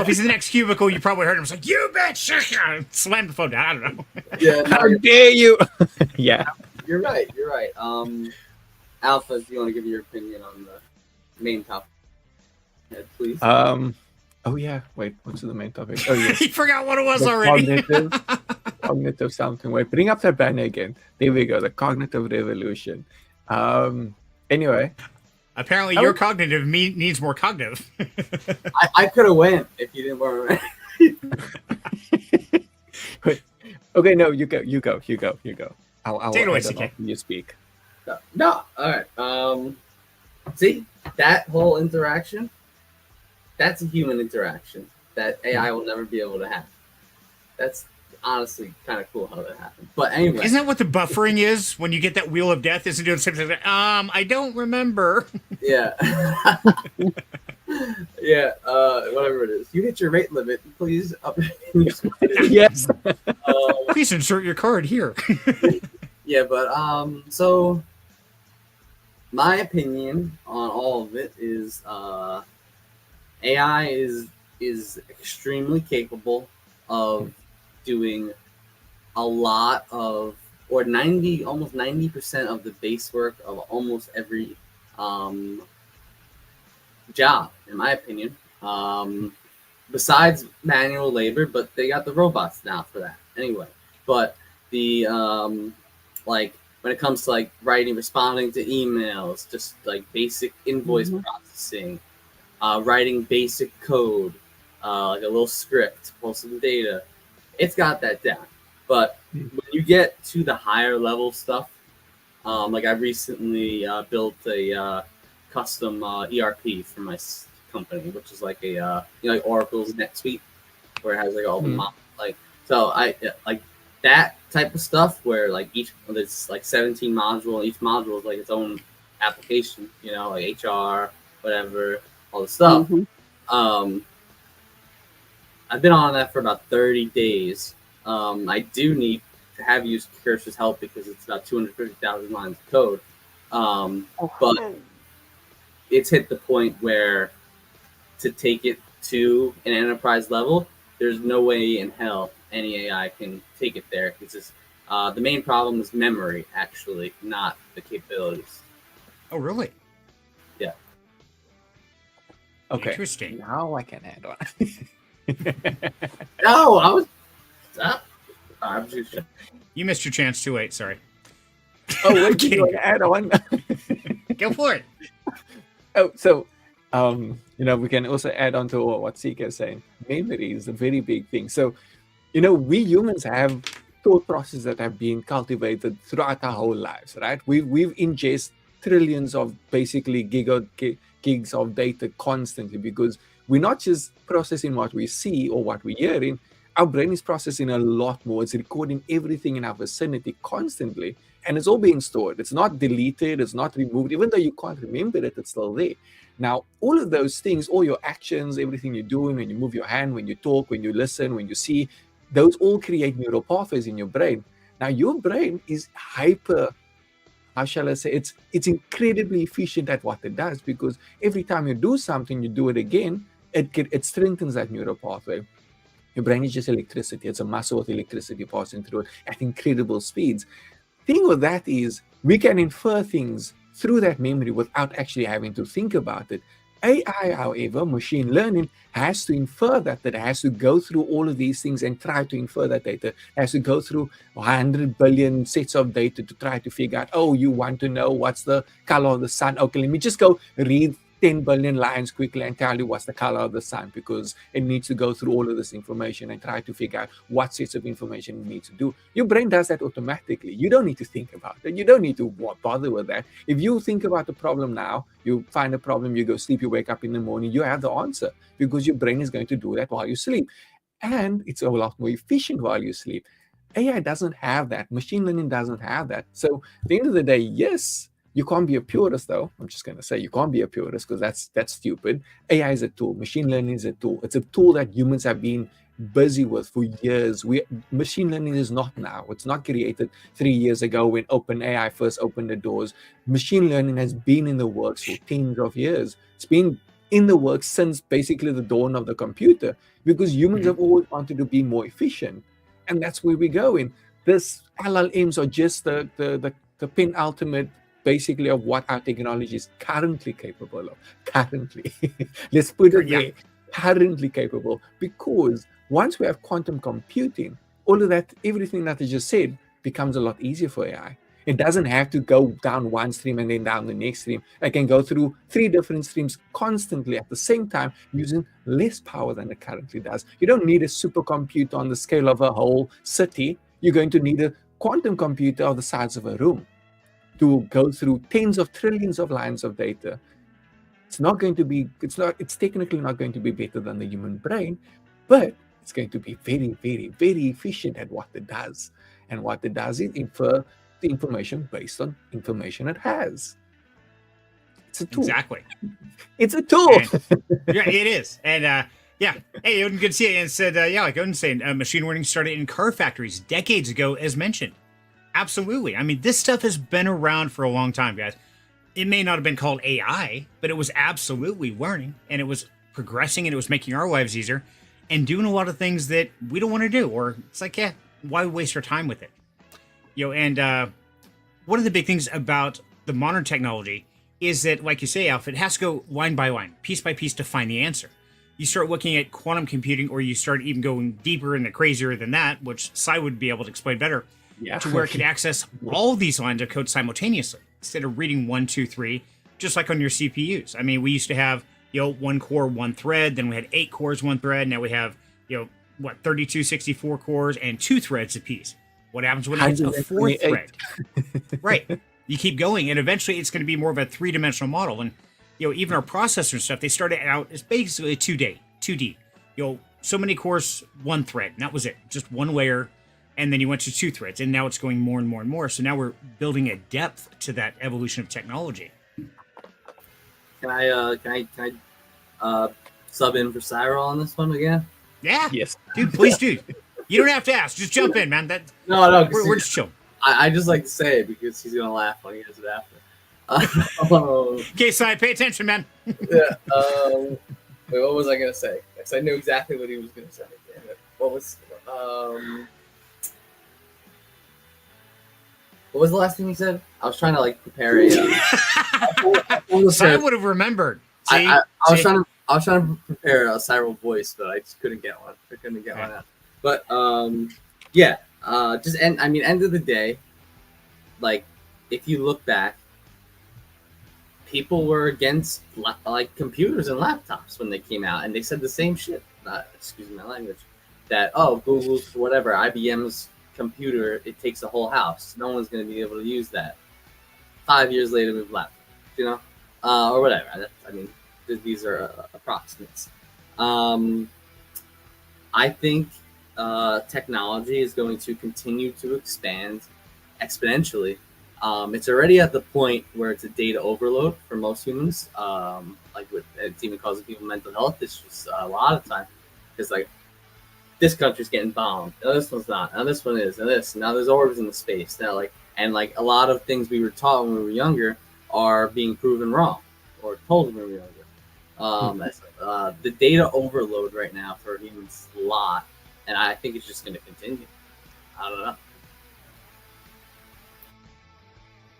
if he's in the next cubicle, you probably heard him. It's like, you bitch! Slam the phone down. I don't know. Yeah, how dare you? Yeah. You're right. Alpha, do you want to give your opinion on the main topic? Yeah, please. Oh yeah. Wait, what's the main topic? Oh yeah. He forgot what it was already. Cognitive something. Wait, bring up that banner again. There we go. The cognitive revolution. Anyway. Apparently, your cognitive needs more cognitive. I could have went if you didn't want to. Wait. Okay, no, you go. I'll take it away, CK. You speak. No. All right. See that whole interaction? That's a human interaction that AI will never be able to have. That's honestly kind of cool how that happened. But anyway, isn't that what the buffering is when you get that wheel of death? Isn't it doing the same thing? I don't remember. Yeah. Yeah. Whatever it is, you hit your rate limit. Please. Yes. Please insert your card here. Yeah, but so my opinion on all of it is AI is extremely capable of doing a lot of, or almost 90% of the base work of almost every um, job, in my opinion. Besides manual labor, but they got the robots now for that anyway. But the like when it comes to like writing, responding to emails, just like basic invoice processing, writing basic code, like a little script, pull some data, it's got that down. But when you get to the higher level stuff, like I recently built a custom ERP for my company, which is like a like Oracle's NetSuite, where it has like all the like. So I like that type of stuff where like there's like 17 modules, and each module is like its own application. Like HR, whatever, all the stuff. I've been on that for about 30 days. I do need to have used Kirsch's help because it's about 250,000 lines of code. But it's hit the point where to take it to an enterprise level, there's no way in hell any AI can take it there. It's just, the main problem is memory, actually, not the capabilities. Oh, really? Yeah. Okay. Interesting. Now I can add on. No, I was. I'm just. You missed your chance too late. Sorry. Oh, wait, you want to add on? Go for it. Oh, so, we can also add on to what Sika is saying. Memory is a very big thing. So, we humans have thought processes that have been cultivated throughout our whole lives, right? We've ingested trillions of basically gigs of data constantly because we're not just processing what we see or what we're hearing. Our brain is processing a lot more. It's recording everything in our vicinity constantly, and it's all being stored. It's not deleted. It's not removed. Even though you can't remember it, it's still there. Now, all of those things, all your actions, everything you're doing, when you move your hand, when you talk, when you listen, when you see, those all create neural pathways in your brain. Now, your brain is how shall I say, it's incredibly efficient at what it does because every time you do something, you do it again, it strengthens that neural pathway. Your brain is just electricity. It's a muscle with electricity passing through it at incredible speeds. Thing with that is we can infer things through that memory without actually having to think about it. AI, however, machine learning has to infer that it has to go through all of these things and try to infer that data. It has to go through 100 billion sets of data to try to figure out, oh, you want to know what's the color of the sun. Okay, let me just go read 10 billion lines quickly and tell you what's the color of the sun because it needs to go through all of this information and try to figure out what sets of information it needs to do. Your brain does that automatically. You don't need to think about it. You don't need to bother with that. If you think about the problem now, you find a problem, you go sleep, you wake up in the morning, you have the answer because your brain is going to do that while you sleep. And it's a lot more efficient while you sleep. AI doesn't have that. Machine learning doesn't have that. So at the end of the day, yes, you can't be a purist, though. I'm just going to say you can't be a purist because that's stupid. AI is a tool. Machine learning is a tool. It's a tool that humans have been busy with for years. Machine learning is not now. It's not created 3 years ago when OpenAI first opened the doors. Machine learning has been in the works for tens of years. It's been in the works since basically the dawn of the computer because humans have always wanted to be more efficient. And that's where we go in. This LLMs are just the penultimate basically of what our technology is currently capable of. Currently. Let's put it there. Currently capable. Because once we have quantum computing, all of that, everything that I just said becomes a lot easier for AI. It doesn't have to go down one stream and then down the next stream. It can go through 3 different streams constantly at the same time using less power than it currently does. You don't need a supercomputer on the scale of a whole city. You're going to need a quantum computer of the size of a room to go through tens of trillions of lines of data. It's technically not going to be better than the human brain, but it's going to be very, very, very efficient at what it does. And what it does is infer the information based on information it has. It's a tool. Exactly. It's a tool. Yeah, it is. And yeah, hey, Odin, good to see you. And said, yeah, like Odin saying, machine learning started in car factories decades ago, as mentioned. Absolutely. I mean, this stuff has been around for a long time, guys. It may not have been called AI, but it was absolutely learning, and it was progressing, and it was making our lives easier and doing a lot of things that we don't want to do. Or it's like, yeah, why waste our time with it? And one of the big things about the modern technology is that, like you say, Alf, it has to go line by line, piece by piece to find the answer. You start looking at quantum computing, or you start even going deeper and crazier than that, which Sai would be able to explain better, to where it can access all these lines of code simultaneously instead of reading 1, 2, 3, just like on your CPUs. I mean, we used to have, 1 core, 1 thread, then we had 8 cores, 1 thread. Now we have, 32, 64 cores and 2 threads apiece. What happens when it hits a 4th thread? Right. You keep going, and eventually it's going to be more of a 3-dimensional model. And, even our processor and stuff, they started out as basically 2D. So many cores, 1 thread, and that was it. Just 1 layer. And then you went to 2 threads, and now it's going more and more and more. So now we're building a depth to that evolution of technology. Can I sub in for Cyril on this one again? Yeah. Yes. Dude, please do. You don't have to ask. Just jump in, man. No. We're just chill. I just like to say it because he's gonna laugh when he hears it after. Okay, Si, pay attention, man. Yeah. Wait, what was I gonna say? Because I knew exactly what he was gonna say. Damn it. What was the last thing he said? I was trying to prepare a. Si would have remembered. See? I was trying to prepare a Cyril voice, but I just couldn't get one. One out. But yeah. End of the day, if you look back, people were against computers and laptops when they came out, and they said the same shit. Excuse my language. That Google's whatever, IBM's computer, it takes a whole house. No one's going to be able to use that. 5 years later, we've laptops, or whatever. These are approximates. I think technology is going to continue to expand exponentially. It's already at the point where it's a data overload for most humans. It's even causing people mental health issues a lot of time. Because this country's getting bombed, no, this one's not, now this one is, and this, now there's orbs in the space now, a lot of things we were taught when we were younger are being proven wrong or told when we were younger. The data overload right now for humans is a lot, and I think it's just going to continue. I don't know.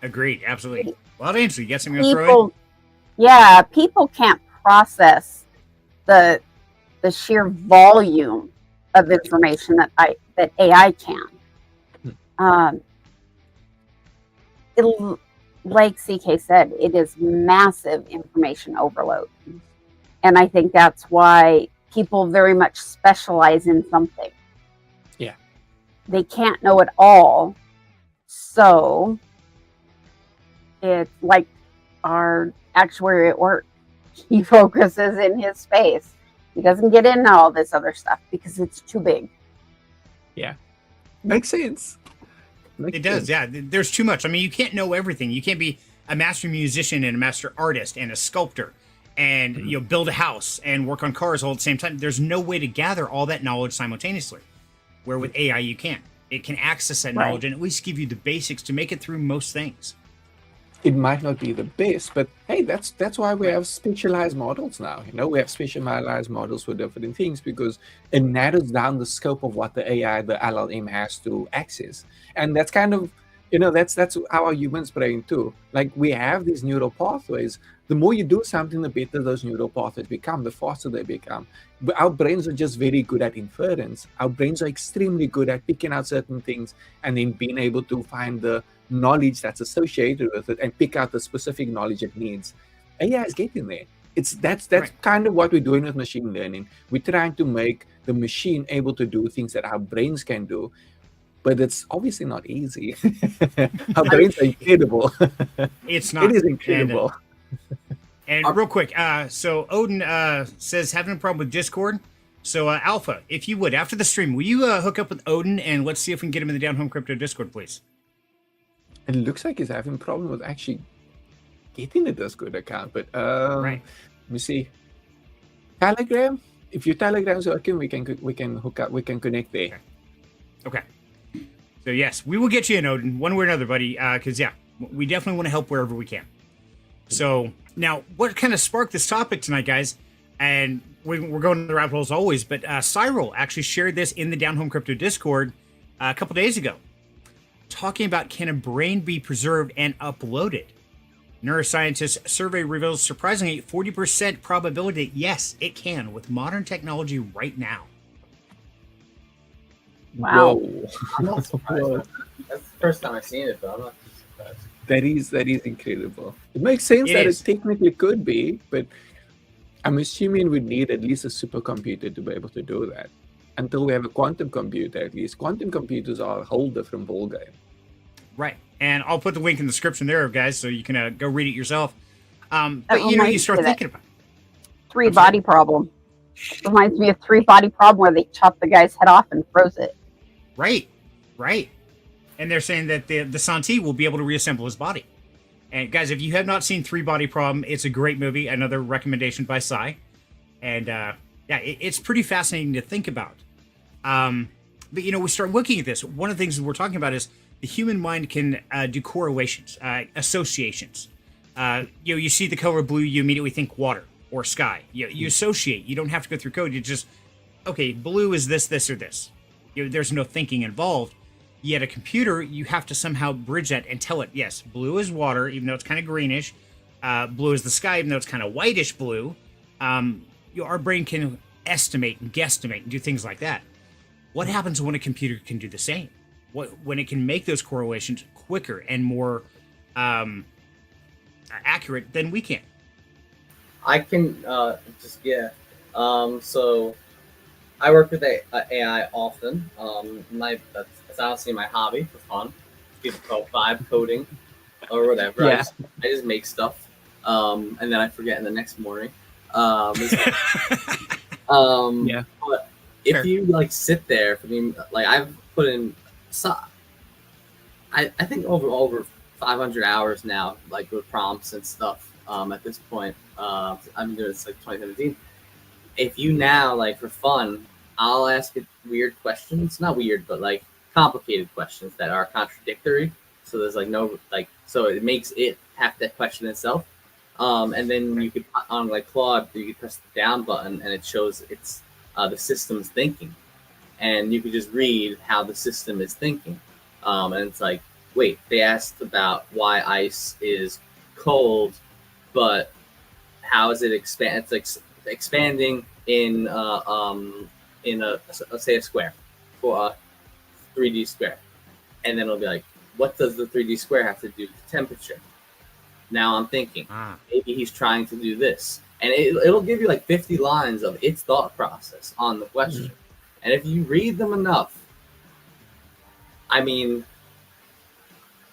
Agreed, absolutely. Well, Ainsley, you got something to throw in? Yeah, people can't process the sheer volume of information that AI can. Like CK said, it is massive information overload. And I think that's why people very much specialize in something. Yeah. They can't know it all. So it's like our actuary at work. He focuses in his space. He doesn't get into all this other stuff because it's too big. Yeah. Makes sense. It does, yeah. There's too much. I mean, you can't know everything. You can't be a master musician and a master artist and a sculptor and build a house and work on cars all at the same time. There's no way to gather all that knowledge simultaneously. Where with AI, you can. It can access that knowledge and at least give you the basics to make it through most things. It might not be the best, but hey, that's why we have specialized models now. We have specialized models for different things because it narrows down the scope of what the AI, the LLM has to access. And that's kind of, that's our humans brain too. We have these neural pathways. The more you do something, the better those neural pathways become, the faster they become. But our brains are just very good at inference. Our brains are extremely good at picking out certain things and then being able to find the knowledge that's associated with it and pick out the specific knowledge it needs. AI is getting there. That's kind of what we're doing with machine learning. We're trying to make the machine able to do things that our brains can do, but it's obviously not easy. Our brains are incredible. It's not. It is incredible. And real quick, so Odin says having a problem with Discord. So Alpha, if you would, after the stream, will you hook up with Odin and let's see if we can get him in the Down Home Crypto Discord, please? It looks like he's having a problem with actually getting the Discord account, but let me see. Telegram. If your Telegram's working, we can hook up. We can connect there. Okay. So yes, we will get you in, Odin, one way or another, buddy. Because we definitely want to help wherever we can. So now, what kind of sparked this topic tonight, guys? And we're going to the rabbit holes always, but Cyril actually shared this in the Down Home Crypto Discord a couple days ago, talking about, can a brain be preserved and uploaded? Neuroscientists survey reveals surprisingly 40% probability that yes, it can with modern technology right now. Wow. I'm not surprised. That's the first time I've seen it, but I'm not too surprised. That is incredible. It makes sense that it technically could be, but I'm assuming we'd need at least a supercomputer to be able to do that. Until we have a quantum computer, at least. Quantum computers are a whole different ballgame. Right. And I'll put the link in the description there, guys, so you can go read it yourself. But you start thinking about it. Three-body problem. Reminds me of three-body problem where they chopped the guy's head off and froze it. Right. And they're saying that the Santi will be able to reassemble his body. And guys, if you have not seen Three Body Problem, it's a great movie. Another recommendation by Cy. And it's pretty fascinating to think about. But we start looking at this. One of the things we're talking about is the human mind can do correlations, associations. You see the color blue, you immediately think water or sky. You associate. You don't have to go through code. You just, okay, blue is this, this, or this. There's no thinking involved. Yet a computer, you have to somehow bridge that and tell it, yes, blue is water, even though it's kind of greenish. Blue is the sky, even though it's kind of whitish blue. Our brain can estimate and guesstimate and do things like that. What happens when a computer can do the same? When it can make those correlations quicker and more accurate than we can? I can so I work with AI often. That's honestly my hobby for fun. People call vibe coding or whatever. Yeah. I just make stuff, and then I forget in the next morning. But if you sit there, I've put in, I think over 500 hours now, with prompts and stuff. At this point, I've been doing this 2017. If you now for fun, I'll ask it weird questions, not weird, but complicated questions that are contradictory. So there's so it makes it have that question itself. And then you could on Claude, you could press the down button and it shows it's the system's thinking, and you could just read how the system is thinking. And it's wait, they asked about why ice is cold, but how is it expand? It's expanding in let's say a square, for a 3D square, and then it'll be what does the 3D square have to do with temperature? Now I'm thinking maybe he's trying to do this, and it'll give you 50 lines of its thought process on the question. And if you read them enough, I mean,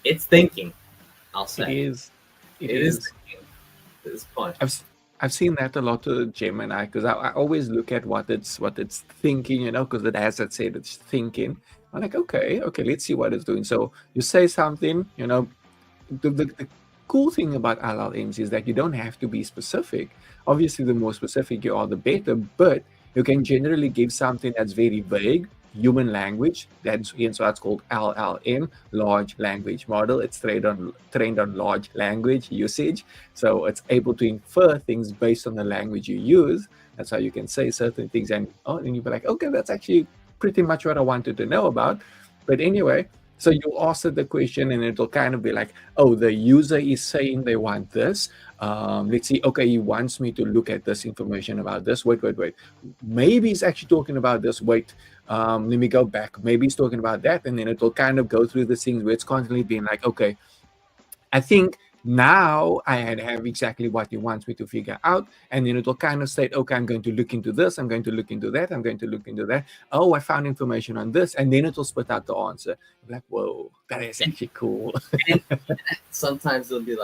it's thinking. I'll say it is thinking at this point. I've seen that a lot to Gemini, because I always look at what it's thinking, because it has that said it's thinking. I'm okay, let's see what it's doing. So you say something, the cool thing about LLMs is that you don't have to be specific. Obviously, the more specific you are, the better, but you can generally give something that's very vague, human language. That's called LLM, large language model. It's trained on large language usage, so it's able to infer things based on the language you use. That's how you can say certain things, and you'll be okay, that's actually pretty much what I wanted to know about. But anyway, so you ask it the question, and it'll kind of be the user is saying they want this. Let's see. Okay, he wants me to look at this information about this. Wait. Maybe he's actually talking about this. Wait. Let me go back. Maybe he's talking about that. And then it'll kind of go through the things where it's constantly being okay, I think now I have exactly what he wants me to figure out. And then it'll kind of say, okay, I'm going to look into this. I'm going to look into that. I'm going to look into that. Oh, I found information on this. And then it'll spit out the answer. I'm whoa, that is actually cool. Sometimes it'll be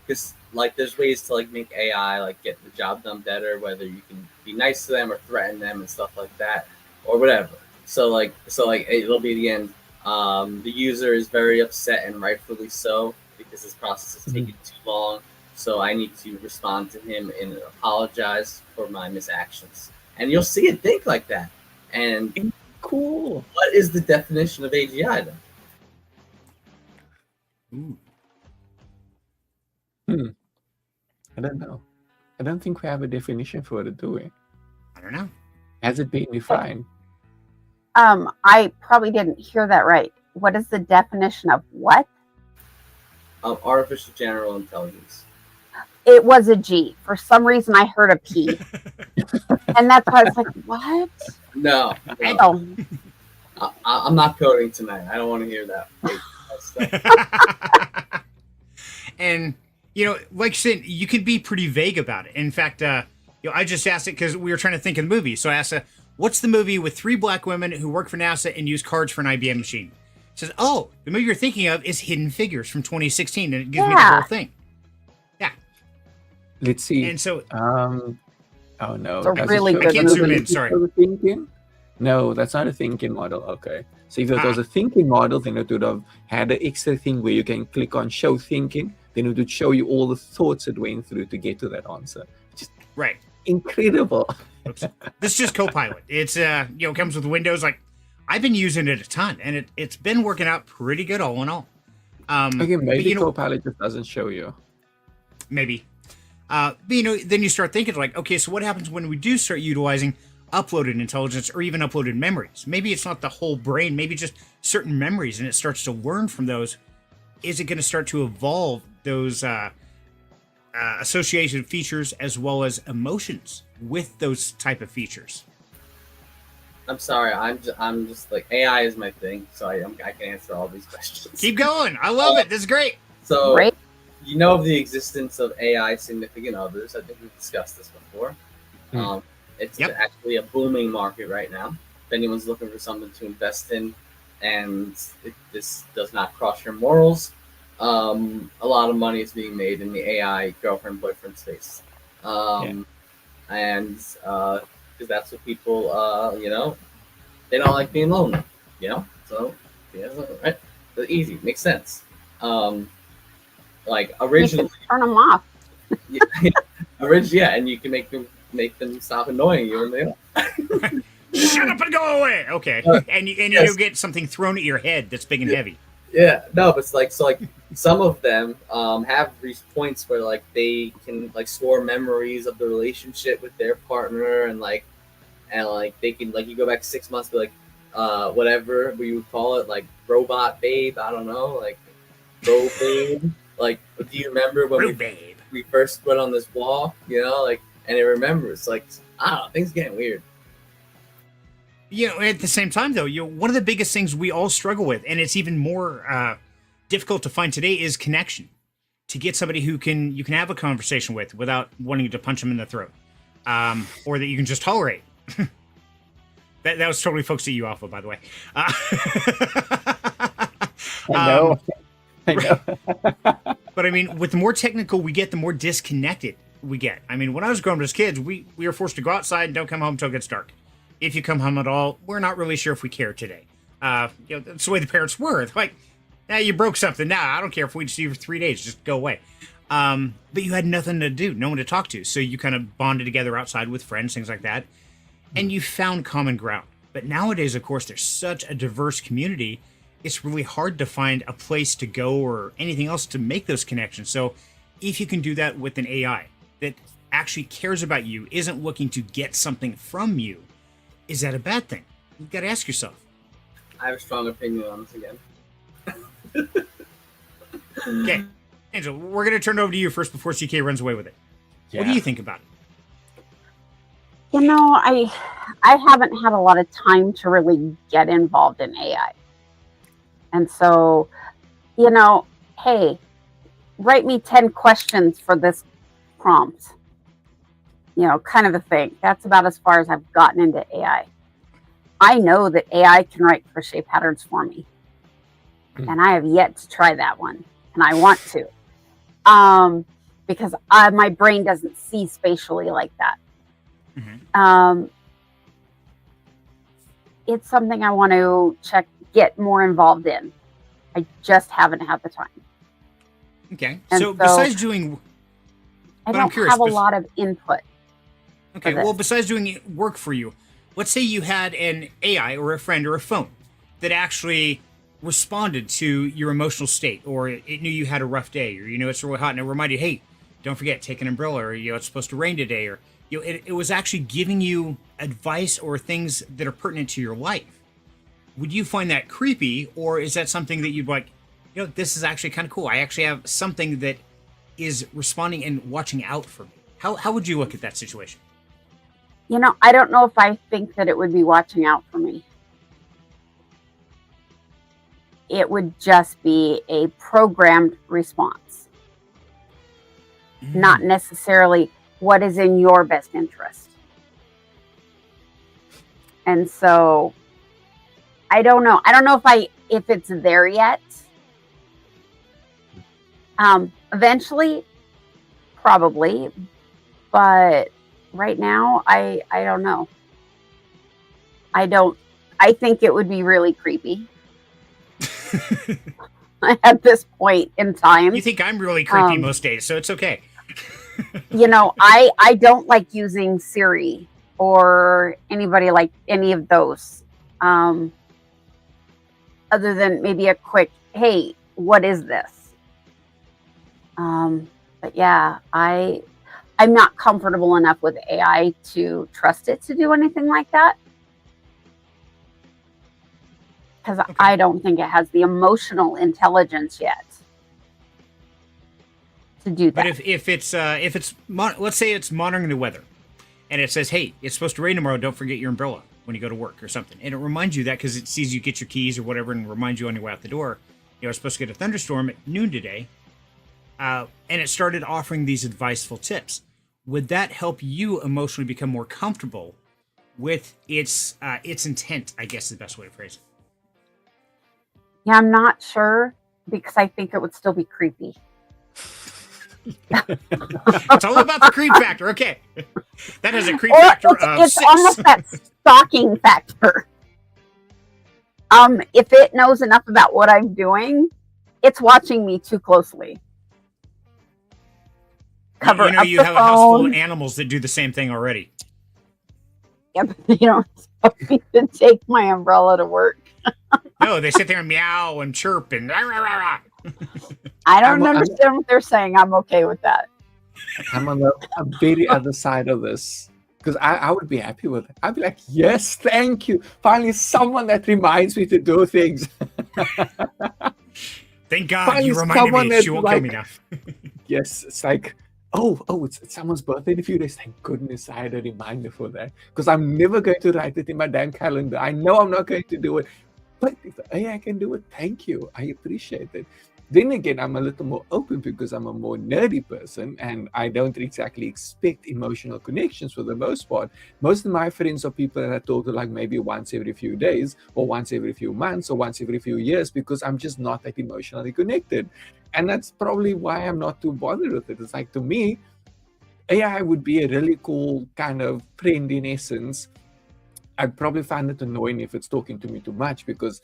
because there's ways to make AI get the job done better, whether you can be nice to them or threaten them and stuff like that, or whatever. So it'll be the end. The user is very upset, and rightfully so, because this process is taking too long. So I need to respond to him and apologize for my misactions. And you'll see it think like that. And cool. What is the definition of AGI then? Ooh. I don't know. I don't think we have a definition for the doing. I don't know. Has it been defined? I probably didn't hear that right. What is the definition of what? Of artificial general intelligence. It was a G. For some reason, I heard a P. And that's why I was like, what? No. Oh. I'm not coding tonight. I don't want to hear that. And, you know, like you said, you can be pretty vague about it. In fact, you know, I just asked it because we were trying to think of the movie. So I asked her, what's the movie with 3 black women who work for NASA and use cards for an IBM machine? It says, oh, the movie you're thinking of is Hidden Figures from 2016. And it gives me the whole thing. Yeah. Let's see. And so... oh, no. It's a really good I can't zoom in, sorry. Thinking? No, that's not a thinking model. Okay. So if it was a thinking model, then it would have had an extra thing where you can click on show thinking. Then it would show you all the thoughts it went through to get to that answer. Just right. Incredible. Oops. This is just Copilot. It's you know, comes with Windows. Like, I've been using it a ton, and it's been working out pretty good all in all. Okay, maybe you know, Copilot just doesn't show you. Maybe. But you know, then you start thinking like, okay, so what happens when we do start utilizing uploaded intelligence or even uploaded memories? Maybe it's not the whole brain, maybe just certain memories, and it starts to learn from those. Is it going to start to evolve those associated features as well as emotions with those type of features? I'm sorry. I'm just like, AI is my thing, so I can answer all these questions. Keep going. I love it. This is great. So, you know of the existence of AI significant others. I think we've discussed this before. It's actually a booming market right now. If anyone's looking for something to invest in and this does not cross your morals, a lot of money is being made in the AI girlfriend-boyfriend space. And because that's what people, you know, they don't like being lonely, you know? So, yeah, right? So easy, makes sense. Like originally, turn them off. Yeah, and you can make them stop annoying you, and they don't. Shut up and go away. Okay, and you get something thrown at your head that's big and heavy. Yeah, no, but it's like some of them have reached points where like they can like store memories of the relationship with their partner, and they can like you go back 6 months, be like whatever we would call it, like robot babe, I don't know, like bro babe. Like, do you remember when we first went on this walk, you know, like, and it remembers, like, I don't know, things getting weird. You know, at the same time, though, you know, one of the biggest things we all struggle with, and it's even more difficult to find today, is connection. To get somebody who you can have a conversation with without wanting to punch them in the throat, or that you can just tolerate. that was totally focused at you, Alpha, by the way. I know. But I mean, with the more technical we get, the more disconnected we get. I mean, when I was growing up as kids, we were forced to go outside and don't come home until it gets dark. If you come home at all, we're not really sure if we care today. You know, that's the way the parents were. They're like, you broke something. Nah, I don't care if we see you for 3 days. Just go away. But you had nothing to do, no one to talk to. So you kind of bonded together outside with friends, things like that. And you found common ground. But nowadays, of course, there's such a diverse community. It's really hard to find a place to go or anything else to make those connections. So if you can do that with an AI that actually cares about you, isn't looking to get something from you, is that a bad thing? You've got to ask yourself. I have a strong opinion on this again. Okay, Angel, we're going to turn it over to you first before CK runs away with it. Yeah. What do you think about it? You know, I haven't had a lot of time to really get involved in AI. And so, you know, hey, write me 10 questions for this prompt. You know, kind of a thing. That's about as far as I've gotten into AI. I know that AI can write crochet patterns for me. And I have yet to try that one. And I want to. Because my brain doesn't see spatially like that. It's something I want to get more involved in. I just haven't had the time. Okay. So besides doing... I don't have a lot of input. Okay, well, besides doing work for you, let's say you had an AI or a friend or a phone that actually responded to your emotional state, or it knew you had a rough day, or it's really hot, and it reminded you, hey, don't forget, take an umbrella, or it's supposed to rain today, or it was actually giving you advice or things that are pertinent to your life. Would you find that creepy, or is that something that you'd like, this is actually kind of cool? I actually have something that is responding and watching out for me. How would you look at that situation? I don't know if I think that it would be watching out for me. It would just be a programmed response, not necessarily what is in your best interest. And so I don't know. I don't know if it's there yet. Eventually, probably, but right now, I don't know. I think it would be really creepy. At this point in time. You think I'm really creepy most days, so it's okay. I don't like using Siri or anybody like any of those. Other than maybe a quick, hey, what is this? But yeah, I'm not comfortable enough with AI to trust it to do anything like that. Because I don't think it has the emotional intelligence yet to do that. But if it's let's say it's monitoring the weather, and it says, hey, it's supposed to rain tomorrow, don't forget your umbrella when you go to work or something, and it reminds you that because it sees you get your keys or whatever and reminds you on your way out the door, it's supposed to get a thunderstorm at noon today, and it started offering these adviseful tips. Would that help you emotionally become more comfortable with its intent, I guess is the best way to phrase it? Yeah, I'm not sure because I think it would still be creepy. It's all about the creep factor. Okay. That has a creep factor of it's 6. almost that stalking factor. If it knows enough about what I'm doing, it's watching me too closely. You have a house full of animals that do the same thing already. Yeah, but they don't expect me to take my umbrella to work. No, they sit there and meow and chirp and rah, rah, rah, rah. I don't understand what they're saying. I'm okay with that. I'm on the very other side of this because I would be happy with it. I'd be like, yes, thank you. Finally, someone that reminds me to do things. Thank God you reminded me. She won't kill me now. Yes, it's like, oh, it's someone's birthday in a few days. Thank goodness I had a reminder for that because I'm never going to write it in my damn calendar. I know I'm not going to do it. But if AI can do it, thank you. I appreciate it. Then again, I'm a little more open because I'm a more nerdy person and I don't exactly expect emotional connections for the most part. Most of my friends are people that I talk to like maybe once every few days or once every few months or once every few years because I'm just not that emotionally connected. And that's probably why I'm not too bothered with it. It's like, to me, AI would be a really cool kind of friend in essence. I'd probably find it annoying if it's talking to me too much because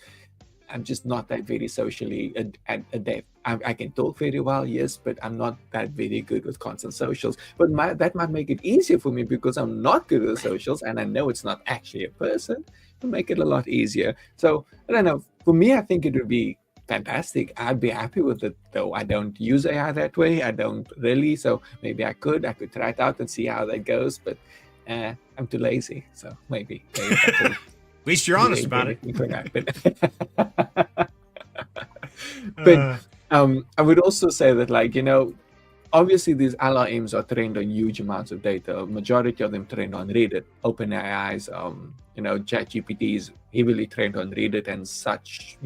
I'm just not that very socially adept. I can talk very well, yes, but I'm not that very good with constant socials. But that might make it easier for me because I'm not good with socials and I know it's not actually a person. It'll make it a lot easier. So, I don't know. For me, I think it would be fantastic. I'd be happy with it, though. I don't use AI that way. I don't really. So maybe I could try it out and see how that goes. But I'm too lazy, so maybe at least you're honest about it. But I would also say that, like, obviously these LLMs are trained on huge amounts of data. Majority of them trained on Reddit. OpenAI's, ChatGPT is heavily trained on Reddit and such,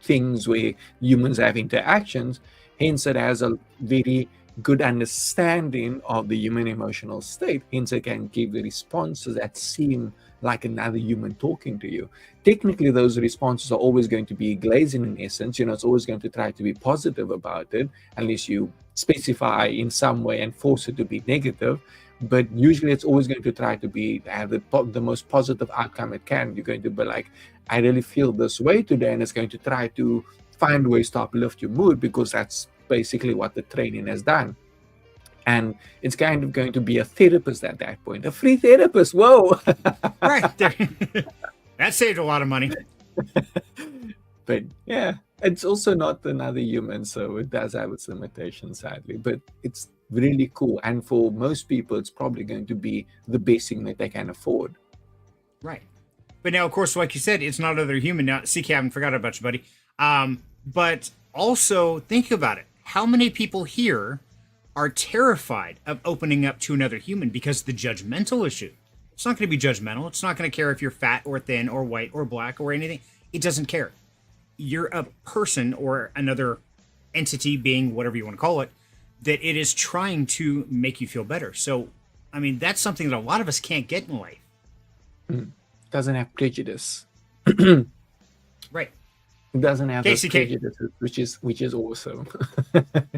things where humans have interactions. Hence, it has a very good understanding of the human emotional state. Hence, it can give the responses that seem like another human talking to you. Technically, those responses are always going to be glazing in essence. It's always going to try to be positive about it, unless you specify in some way and force it to be negative. But usually, it's always going to try to have the most positive outcome it can. You're going to be like, I really feel this way today, and it's going to try to find ways to uplift your mood because that's basically what the training has done. And it's kind of going to be a therapist at that point, a free therapist. Whoa. Right. That saved a lot of money. But yeah, it's also not another human, so it does have its limitations, sadly. But it's really cool, and for most people, it's probably going to be the best thing that they can afford. Right. But now, of course, like you said, it's not another human. Now, CK, I haven't forgot about you, buddy. But also, think about it. How many people here are terrified of opening up to another human because of the judgmental issue? It's not going to be judgmental. It's not going to care if you're fat or thin or white or black or anything. It doesn't care. You're a person or another entity, being, whatever you want to call it, that it is trying to make you feel better. So, I mean, that's something that a lot of us can't get in life. Doesn't have prejudice. Right. It doesn't have those prejudices, which is awesome.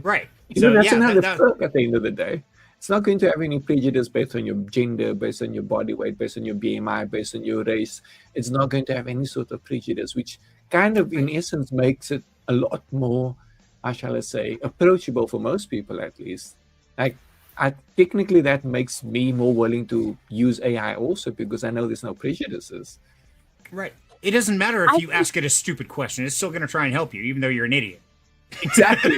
Right. So that's another perk at the end of the day. It's not going to have any prejudice based on your gender, based on your body weight, based on your BMI, based on your race. It's not going to have any sort of prejudice, which kind of, in essence, makes it a lot more, how shall I say, approachable for most people, at least. Like, technically, that makes me more willing to use AI also, because I know there's no prejudices. Right. It doesn't matter if you ask it a stupid question. It's still going to try and help you, even though you're an idiot. Exactly.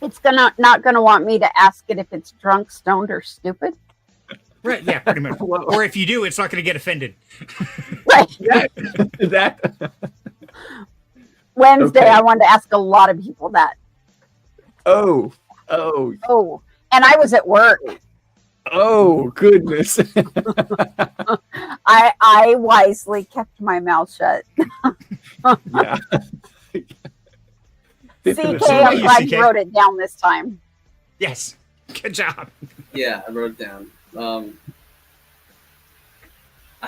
It's not gonna want me to ask it if it's drunk, stoned, or stupid. Right? Yeah, pretty much. Or if you do, it's not going to get offended. Right. Yeah, that. Wednesday, I wanted to ask a lot of people that. Oh. And I was at work. Oh, goodness. I wisely kept my mouth shut. Yeah. CK, I'm glad you wrote it down this time. Yes. Good job. Yeah, I wrote it down. I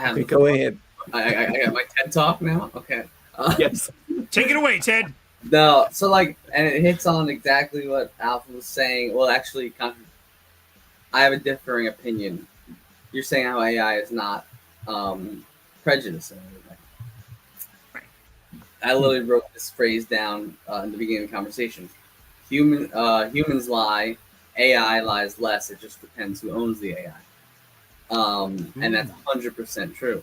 have. Okay, go ahead. I got my TED talk now. Okay. Yes. Take it away, Ted. No, so and it hits on exactly what Alpha was saying. Well, actually, I have a differing opinion. You're saying how AI is not prejudiced and everything. I literally wrote this phrase down in the beginning of the conversation. Humans lie, AI lies less. It just depends who owns the AI. And that's 100% true.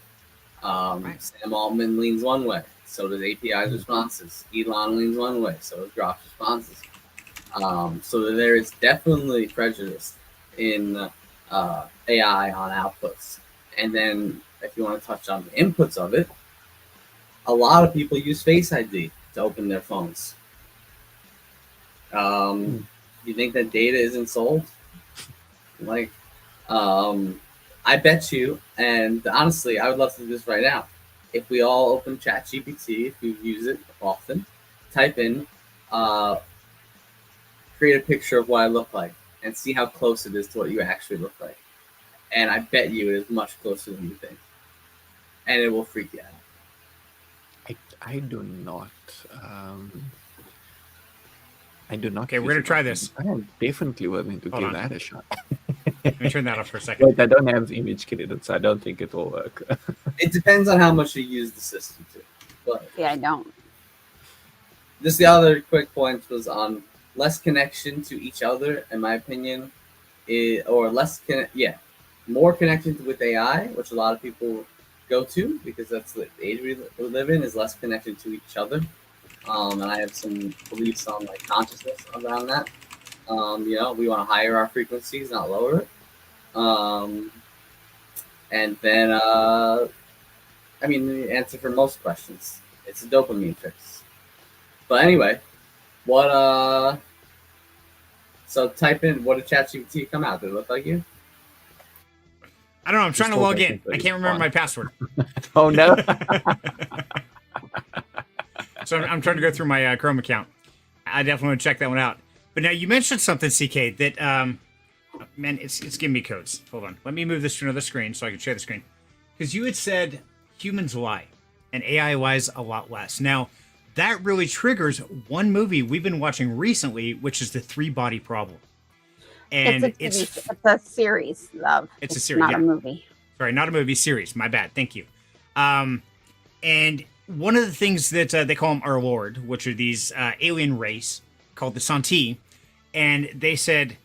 Sam Altman leans one way, so does API's responses. Elon leans one way, so does Grok's responses. So there is definitely prejudice in AI on outputs. And then if you want to touch on the inputs of it, a lot of people use Face ID to open their phones. You think that data isn't sold? I bet you, and honestly, I would love to do this right now. If we all open ChatGPT, if you use it often, type in, create a picture of what I look like, and see how close it is to what you actually look like. And I bet you it is much closer than you think. And it will freak you out. I do not. I do not. Okay, we're gonna try this. I am definitely willing to give that a shot. Let me turn that off for a second. But I don't have image credits, so I don't think it will work. It depends on how much you use the system to. But yeah, I don't. Just the other quick point was on less connection to each other, in my opinion, more connection with AI, which a lot of people go to because that's the age we live in, is less connection to each other. And I have some beliefs on consciousness around that. We want to higher our frequencies, not lower it. And then, the answer for most questions, it's a dopamine fix. But anyway, so type in, what did ChatGPT come out? Did it look like you? I don't know. I'm trying to log in. I can't remember my password. Oh, no. So I'm trying to go through my Chrome account. I definitely want to check that one out. But now you mentioned something, CK, that, man, it's giving me codes. Hold on. Let me move this to another screen so I can share the screen. Because you had said humans lie and AI lies a lot less. Now, that really triggers one movie we've been watching recently, which is The Three Body Problem. And it's a series, love. It's a series, not a movie. Sorry, not a movie, series. My bad. Thank you. And one of the things that they call them our Lord, which are these alien race called the Santi, and they said,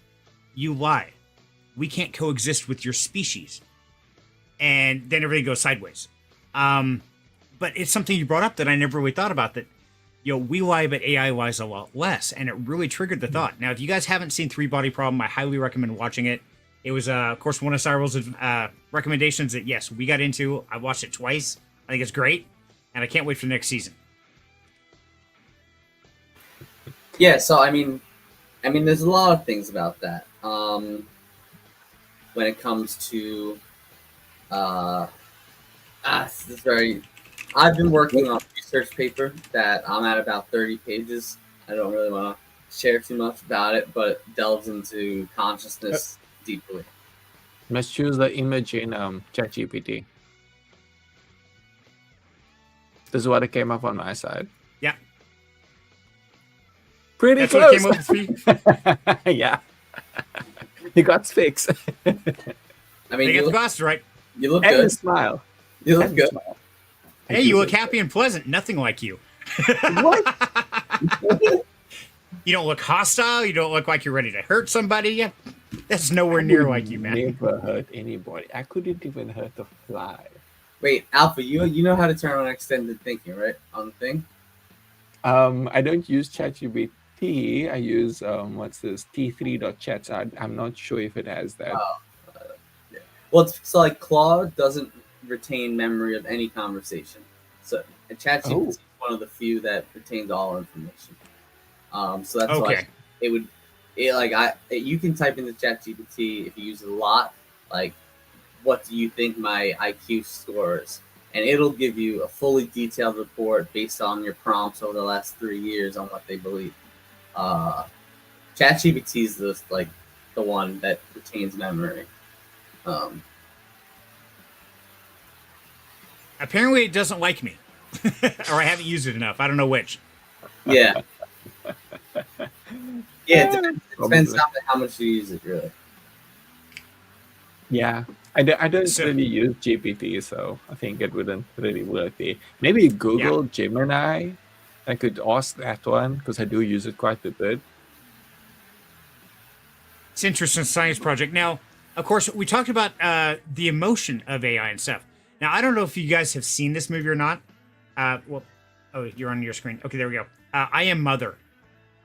you lie. We can't coexist with your species. And then everything goes sideways. but it's something you brought up that I never really thought about, that, we lie, but AI lies a lot less. And it really triggered the thought. Now, if you guys haven't seen Three Body Problem, I highly recommend watching it. It was, of course, one of Cyril's recommendations that, yes, we got into. I watched it twice. I think it's great. And I can't wait for the next season. Yeah, so I mean, there's a lot of things about that. When it comes to, this is very. I've been working on a research paper that I'm at about 30 pages. I don't really want to share too much about it, but it delves into consciousness deeply. Let's choose the image in ChatGPT. This is what it came up on my side. Yeah. Pretty That's close. what came up with me. Yeah. You got fixed. I mean, they got the glasses right. You look And good. a smile. You look And good. smile. Hey, you look happy and pleasant. Nothing like you. What? You don't look hostile. You don't look like you're ready to hurt somebody. That's nowhere near like you, man. Never hurt anybody. I couldn't even hurt a fly. Wait, Alpha, you know how to turn on extended thinking, right? On the thing? I don't use ChatGPT. I use what's this T3.chat. So I'm not sure if it has that. Yeah. Well, it's like Claude doesn't retain memory of any conversation. So ChatGPT is one of the few that retains all information. So that's why you can type into ChatGPT if you use it a lot, like, what do you think my IQ score is? And it'll give you a fully detailed report based on your prompts over the last 3 years on what they believe. ChatGPT is the one that retains memory. Apparently, it doesn't like me, or I haven't used it enough. I don't know which. Yeah. Yeah, it depends on how much you use it, really. Yeah, I don't really use GPT, so I think it wouldn't really work there. Maybe Google Gemini. I could ask that one because I do use it quite a bit. It's an interesting science project. Now, of course, we talked about the emotion of AI and stuff. Now, I don't know if you guys have seen this movie or not. You're on your screen. Okay, there we go. I Am Mother.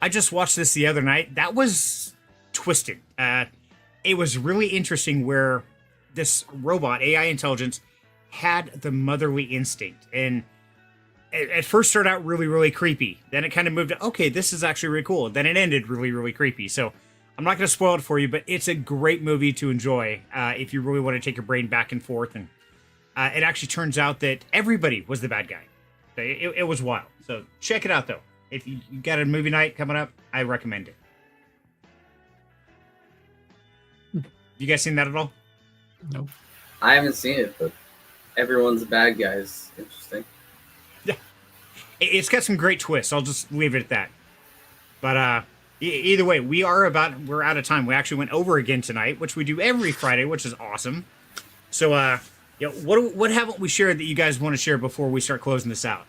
I just watched this the other night. That was twisted. It was really interesting where this robot, AI intelligence, had the motherly instinct. And it at first started out really, really creepy. Then it kind of moved to, okay, this is actually really cool. Then it ended really, really creepy. So I'm not going to spoil it for you, but it's a great movie to enjoy if you really want to take your brain back and forth. And it actually turns out that everybody was the bad guy. It was wild. So check it out, though. If you got a movie night coming up, I recommend it. You guys seen that at all? Nope. I haven't seen it, but everyone's a bad guy is interesting. Yeah. It's got some great twists. I'll just leave it at that. But either way, we're out of time. We actually went over again tonight, which we do every Friday, which is awesome. So, what haven't we shared that you guys want to share before we start closing this out?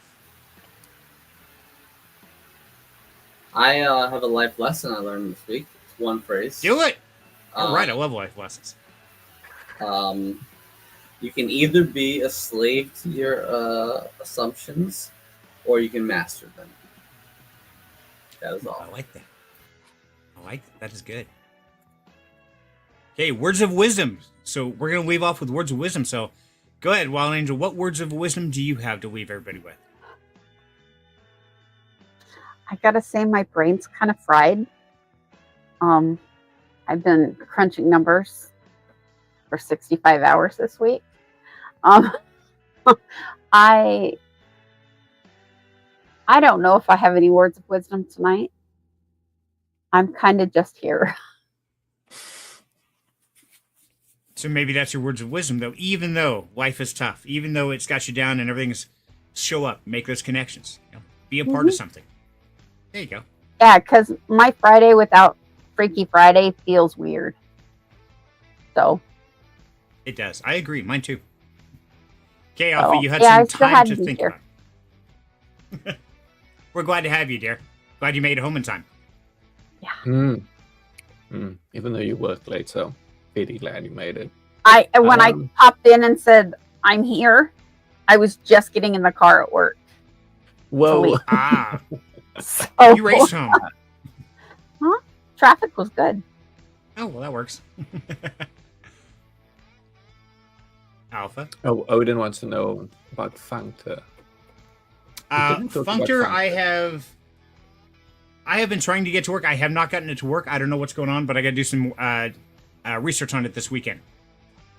I have a life lesson I learned this week. It's one phrase. Do it. All right, I love life lessons. You can either be a slave to your assumptions, or you can master them. That is all. I like that. That is good. Okay, words of wisdom. So we're going to leave off with words of wisdom. So go ahead, Wild Angel. What words of wisdom do you have to leave everybody with? I gotta say, my brain's kind of fried. I've been crunching numbers for 65 hours this week. I don't know if I have any words of wisdom tonight. I'm kind of just here. So maybe that's your words of wisdom, though. Even though life is tough, even though it's got you down and everything's, show up, make those connections. Be a part of something. There you go. Yeah, because my Friday without Freaky Friday feels weird. So. It does. I agree. Mine too. Okay, Alfie, you had some time to think about it. We're glad to have you, dear. Glad you made it home in time. Yeah. Even though you worked late, so pretty glad you made it. When I popped in and said, I'm here, I was just getting in the car at work. Whoa. So, You raced home. Huh? Traffic was good. Oh, well, that works. Alpha. Oh, Odin wants to know about Functor. Functor, I have been trying to get to work. I have not gotten it to work. I don't know what's going on, but I got to do some research on it this weekend.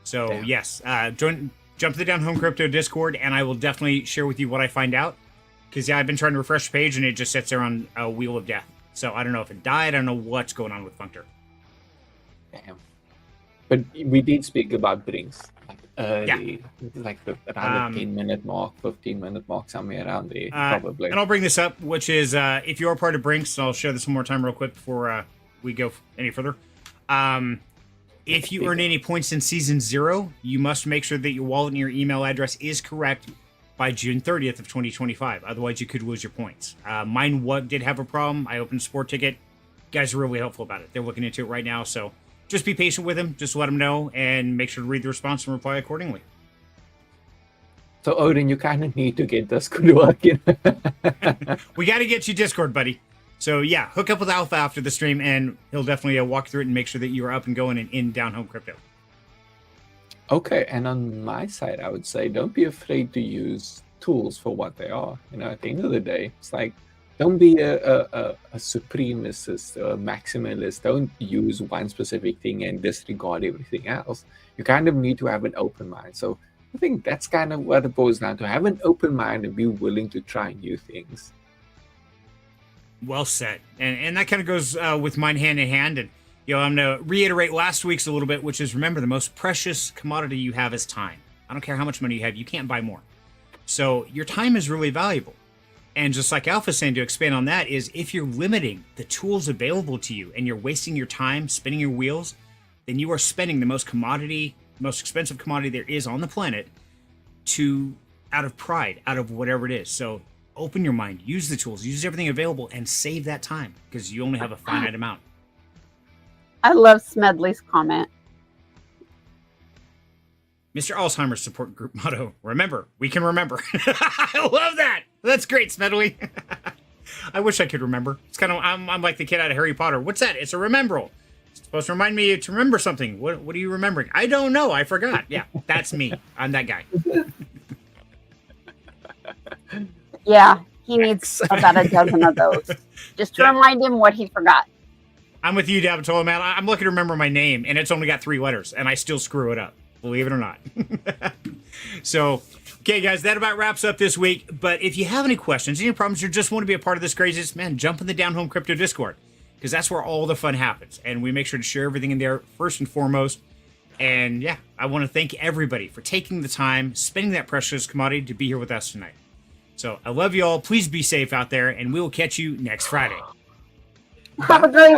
So, yes, jump to the Down Home Crypto Discord, and I will definitely share with you what I find out. Because, yeah, I've been trying to refresh the page, and it just sits there on a wheel of death. So, I don't know if it died. I don't know what's going on with Functor. Damn. But we did speak about Brinks. Early, like around the 10-minute mark, 15-minute mark, somewhere around there, probably. And I'll bring this up, which is if you're part of Brinks, I'll share this one more time real quick before we go any further. If you earn any points in Season 0, you must make sure that your wallet and your email address is correct by June 30th of 2025. Otherwise, you could lose your points. Mine did have a problem. I opened a sport ticket. Guys are really helpful about it. They're looking into it right now, so just be patient with them. Just let them know and make sure to read the response and reply accordingly. So, Odin, you kind of need to get Discord working. We got to get you Discord, buddy. So, yeah, hook up with Alpha after the stream, and he'll definitely walk through it and make sure that you are up and going and in Down Home Crypto. Okay, and on my side, I would say don't be afraid to use tools for what they are. You know, at the end of the day, it's like, don't be a supremacist or a maximalist. Don't use one specific thing and disregard everything else. You kind of need to have an open mind. So I think that's kind of what it boils down to. Have an open mind and be willing to try new things. Well said. And that kind of goes with mine hand in hand. And, I'm going to reiterate last week's a little bit, which is, remember, the most precious commodity you have is time. I don't care how much money you have. You can't buy more. So your time is really valuable. And just like Alpha's saying, to expand on that, is if you're limiting the tools available to you and you're wasting your time spinning your wheels, then you are spending the most expensive commodity there is on the planet out of pride, out of whatever it is. So open your mind, use the tools, use everything available, and save that time because you only have a finite amount. I love Smedley's comment. Mr. Alzheimer's support group motto, remember, we can remember. I love that. That's great, Smedley. I wish I could remember. It's kind of, I'm like the kid out of Harry Potter. What's that? It's a remembrel. It's supposed to remind me to remember something. What are you remembering? I don't know. I forgot. Yeah, that's me. I'm that guy. Yeah, he needs about a dozen of those. Just to remind him what he forgot. I'm with you, Dabatola, man. I'm looking to remember my name, and it's only got 3 letters, and I still screw it up. Believe it or not. So, okay, guys, that about wraps up this week. But if you have any questions, any problems, or just want to be a part of this craziness, man, jump in the Down Home Crypto Discord, because that's where all the fun happens. And we make sure to share everything in there first and foremost. And yeah, I want to thank everybody for taking the time, spending that precious commodity to be here with us tonight. So I love you all. Please be safe out there, and we will catch you next Friday. Have a great